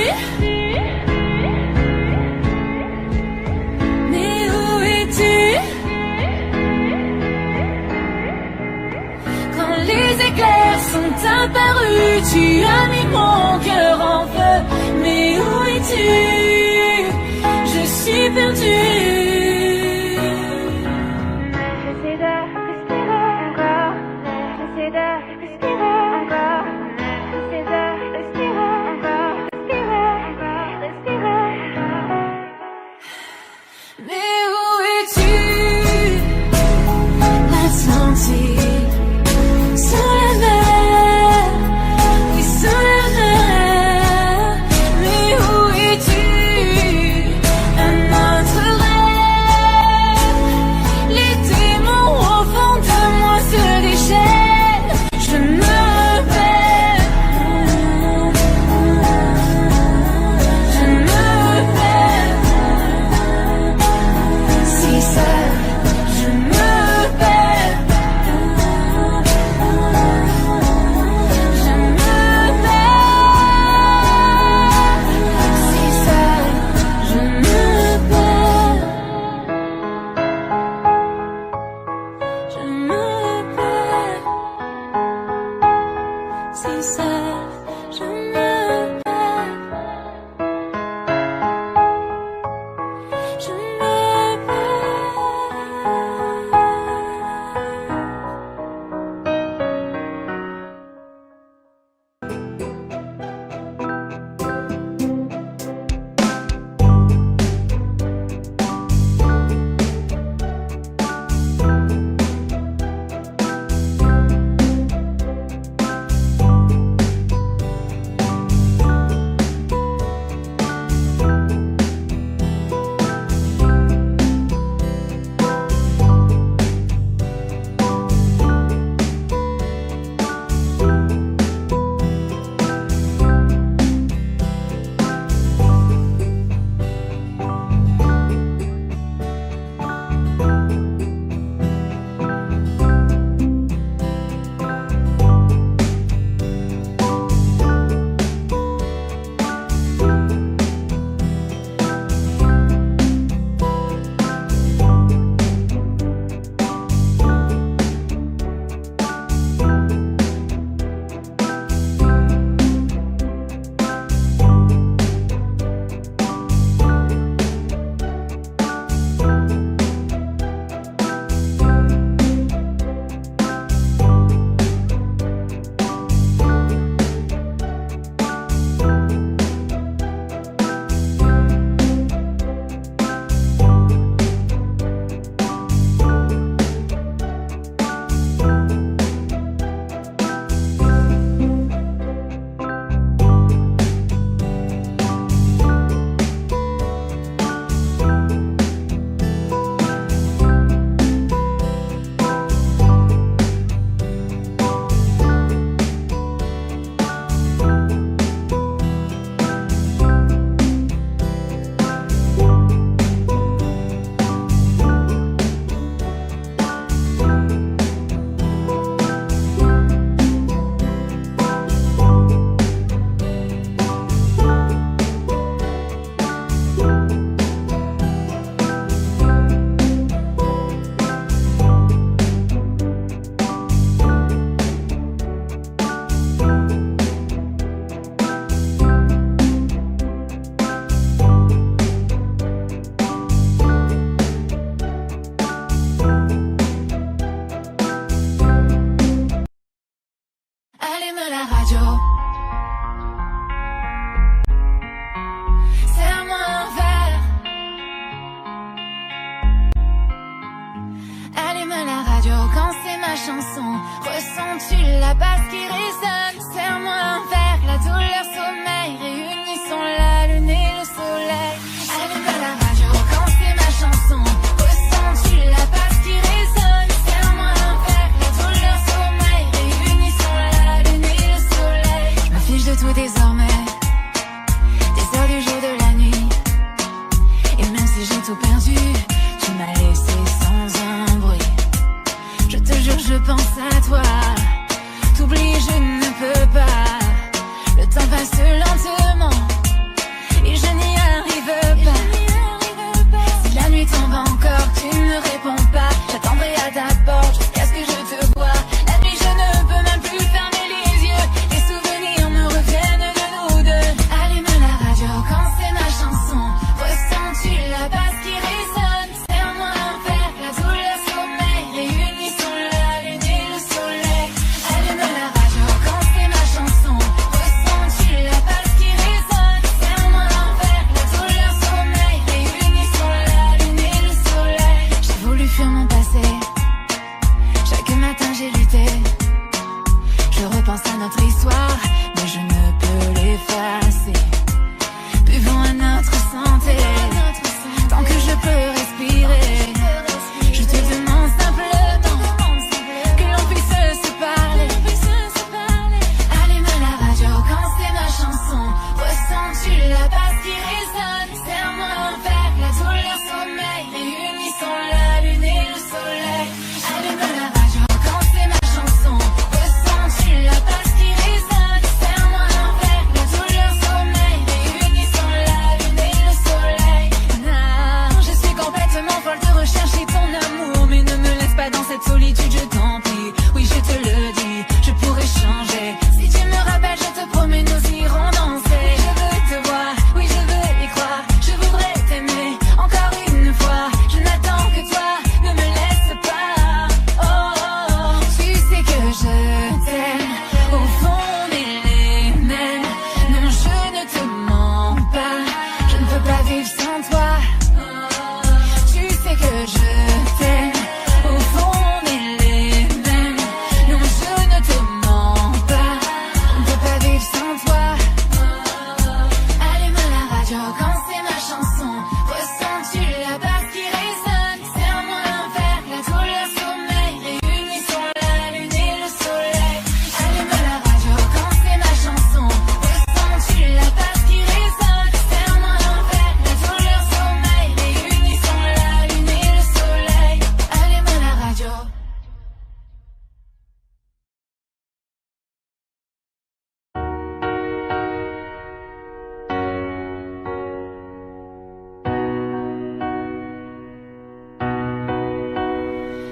Mais où es-tu? Quand les éclairs sont apparus, tu as mis mon cœur Nous deux.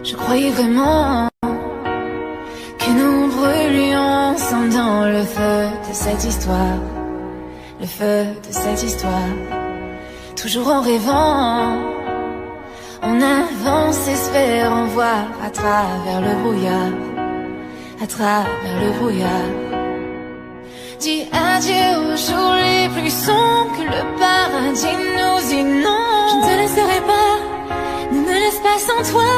Je croyais vraiment que nous brûlions ensemble dans le feu de cette histoire. Le feu de cette histoire. Toujours en rêvant, on avance espérant voir à travers le brouillard. À travers le brouillard. Dis adieu aux jours les plus sombres, que le paradis nous inonde. Je ne te laisserai pas, ne me laisse pas sans toi.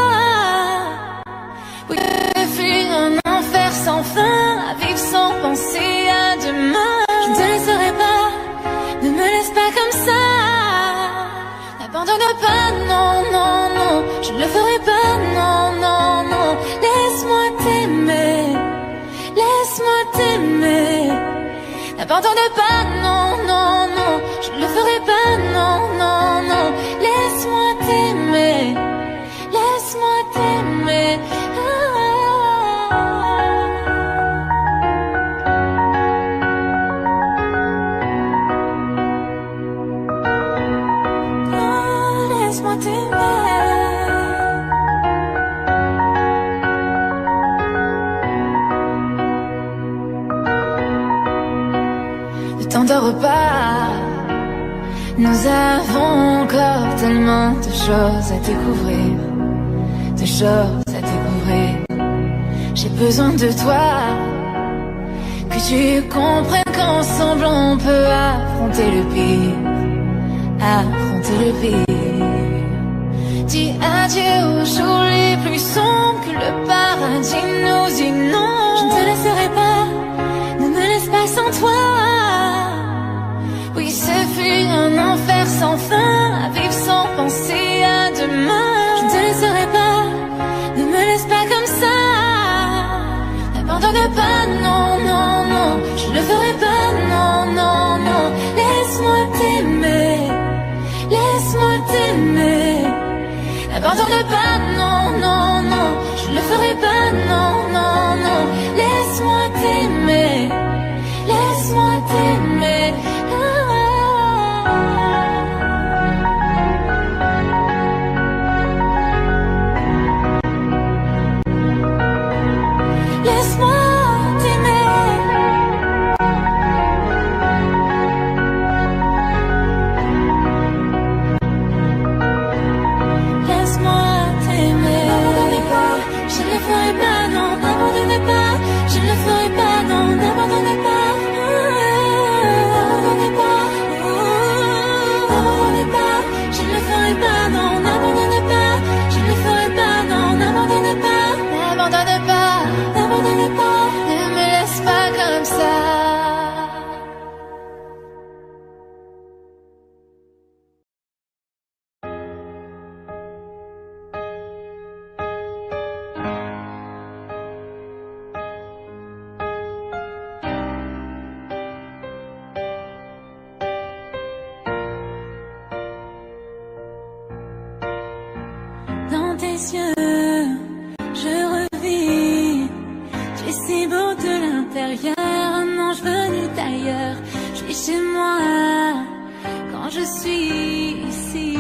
Oui, je fuis un enfer sans fin, à vivre sans penser à demain. Je ne te laisserai pas, ne me laisse pas comme ça. N'abandonne pas, non, non, non, je ne le ferai pas, non, non, non. Laisse-moi t'aimer, laisse-moi t'aimer. N'abandonne pas, non, non, non, je ne le ferai pas, non, non, non. Laisse-moi t'aimer, laisse-moi t'aimer. Laisse-moi t'aimer. Ne t'endors pas, nous avons encore tellement de choses à découvrir, de choses à découvrir. J'ai besoin de toi, que tu comprennes qu'ensemble on peut affronter le pire, affronter le pire. Dis adieu aux jours les plus sombres, que le paradis nous inonde. Je ne te laisserai pas, ne me laisse pas sans toi. Oui, ce fut un enfer sans fin, à vivre sans penser à demain. Je ne te laisserai pas, ne me laisse pas comme ça. N'abandonne pas, non, non, non, je ne le ferai pas, non, non, non. Laisse-moi t'aimer, laisse-moi t'aimer. N'abandonne pas, non, non, non, je ne le ferai pas, non, non, non. Laisse-moi t'aimer, laisse-moi t'aimer. Dans tes yeux, je revis. Tu es si beau de l'intérieur. Non, je veux nulle d'ailleurs. Je suis chez moi quand je suis ici.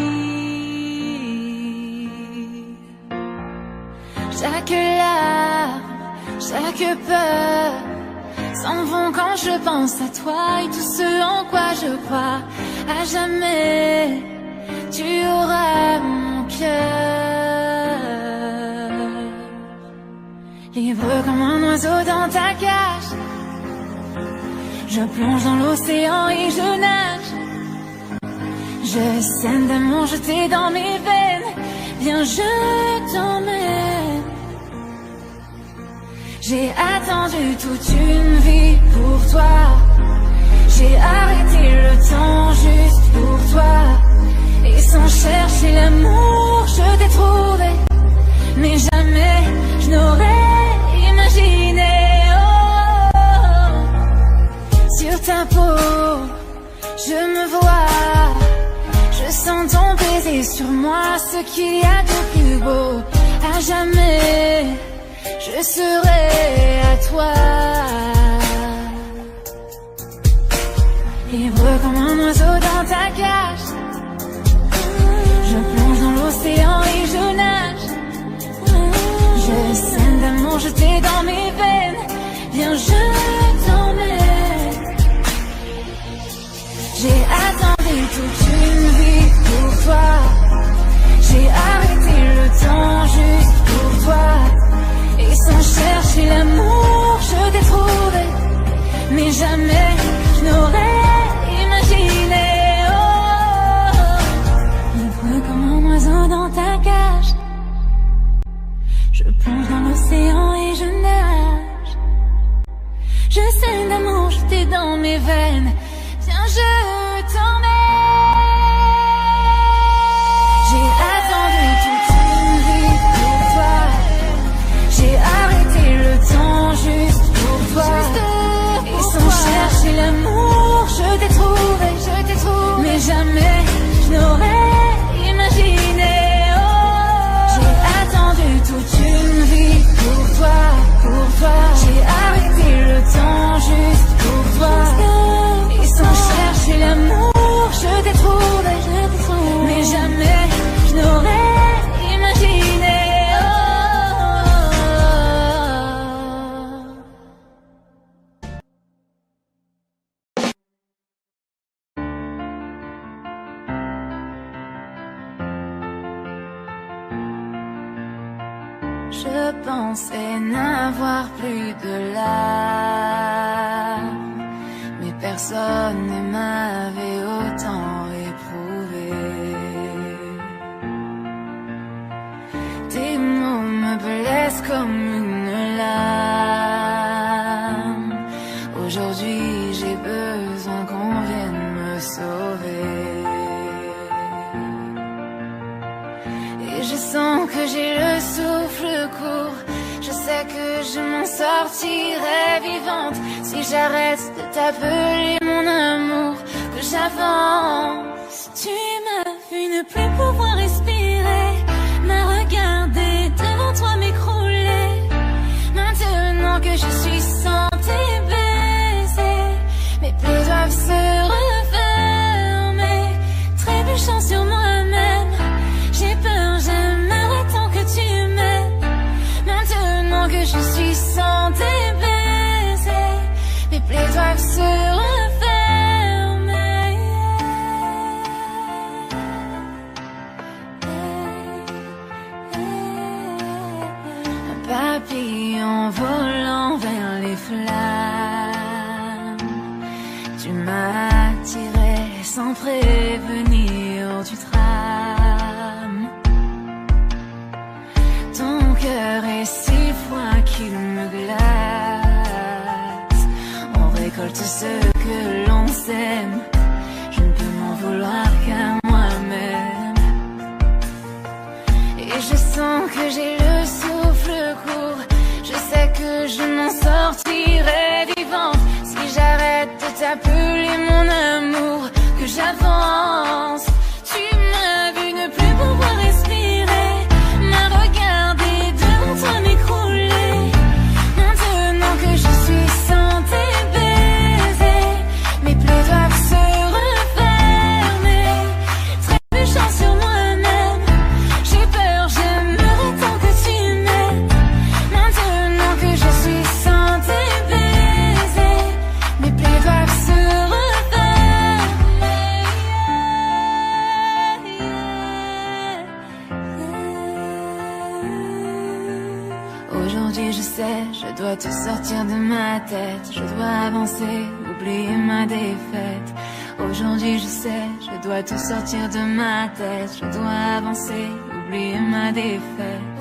Chaque larme, chaque peur s'en vont quand je pense à toi et tout ce en quoi je crois. À jamais, tu auras mon cœur. Libre comme un oiseau dans ta cage, je plonge dans l'océan et je nage. Je saigne d'amour jeté dans mes veines. Viens, je t'emmène. J'ai attendu toute une vie pour toi. J'ai arrêté le temps juste pour toi. Et sans chercher l'amour, je t'ai trouvé. Mais jamais je n'aurais imaginé. Sur ta peau, je me vois. Je sens ton baiser sur moi, ce qu'il y a de plus beau. À jamais, je serai à toi. Libre comme un oiseau dans ta cage, je plonge dans l'océan et je nage. Je saigne d'amour jeté dans mes veines. Viens, je t'emmène. J'ai attendu toute une vie pour toi. J'ai arrêté le temps juste pour toi. Et sans chercher l'amour, je t'ai trouvé. Mais jamais je n'aurais imaginé. Libre comme un oiseau dans ta cage. Je plonge dans l'océan et je nage. Je saigne d'amour jeté dans mes veines. Viens, je t'emmène. J'ai attendu toute une vie pour toi. J'ai arrêté le temps juste pour toi. Et sans chercher l'amour, je t'ai trouvé. Mais jamais je n'aurais imaginé. J'ai attendu toute une vie pour toi. J'ai arrêté le temps juste pour toi. Et sans chercher l'amour, je t'ai trouvé. Mais jamais je n'aurais imaginé. Je pensais n'avoir plus de larmes, mais personne ne m'avait autant éprouvé. Tes mots me blessent comme une lame. Aujourd'hui j'ai besoin qu'on vienne me sauver. Et je sens que j'ai le souffle court. Je sais que je m'en sortirai vivante si j'arrête de t'appeler mon amour, que j'avance. Tu m'as vu ne plus pouvoir respirer, m'as regardé devant toi m'écrouler. Maintenant que je suis sans tes baisers, mes plaies doivent se refermer, trébuchant sur moi-même. J'ai peur, j'aimerais tant que tu m'aimes. Maintenant que je suis sans tes baisers, mes plaies doivent se refermer. Un papillon volant vers les flammes, tu m'as attiré sans prévenir, tu trames. Ton cœur est si froid qu'il me glace. On récolte ce que l'on sème. Je ne peux m'en vouloir qu'à moi-même. Et je sens que j'ai le souffle court. Je sais que je m'en sortirai vivante si j'arrête de t'appeler mon amour, que j'avance. Tu m'as vu ne plus pouvoir respirer, m'as regardé devant toi m'écrouler. Maintenant que je suis sans tes baisers, mes plaies doivent se refermer, trébuchant sur moi-même. J'ai peur, j'aimerais tant que tu m'aimes. Maintenant que je suis sans tes baisers, mes plaies doivent se Aujourd'hui je sais, je dois te sortir de ma tête. Je dois avancer, oublier ma défaite. Aujourd'hui je sais, je dois te sortir de ma tête. Je dois avancer, oublier ma défaite.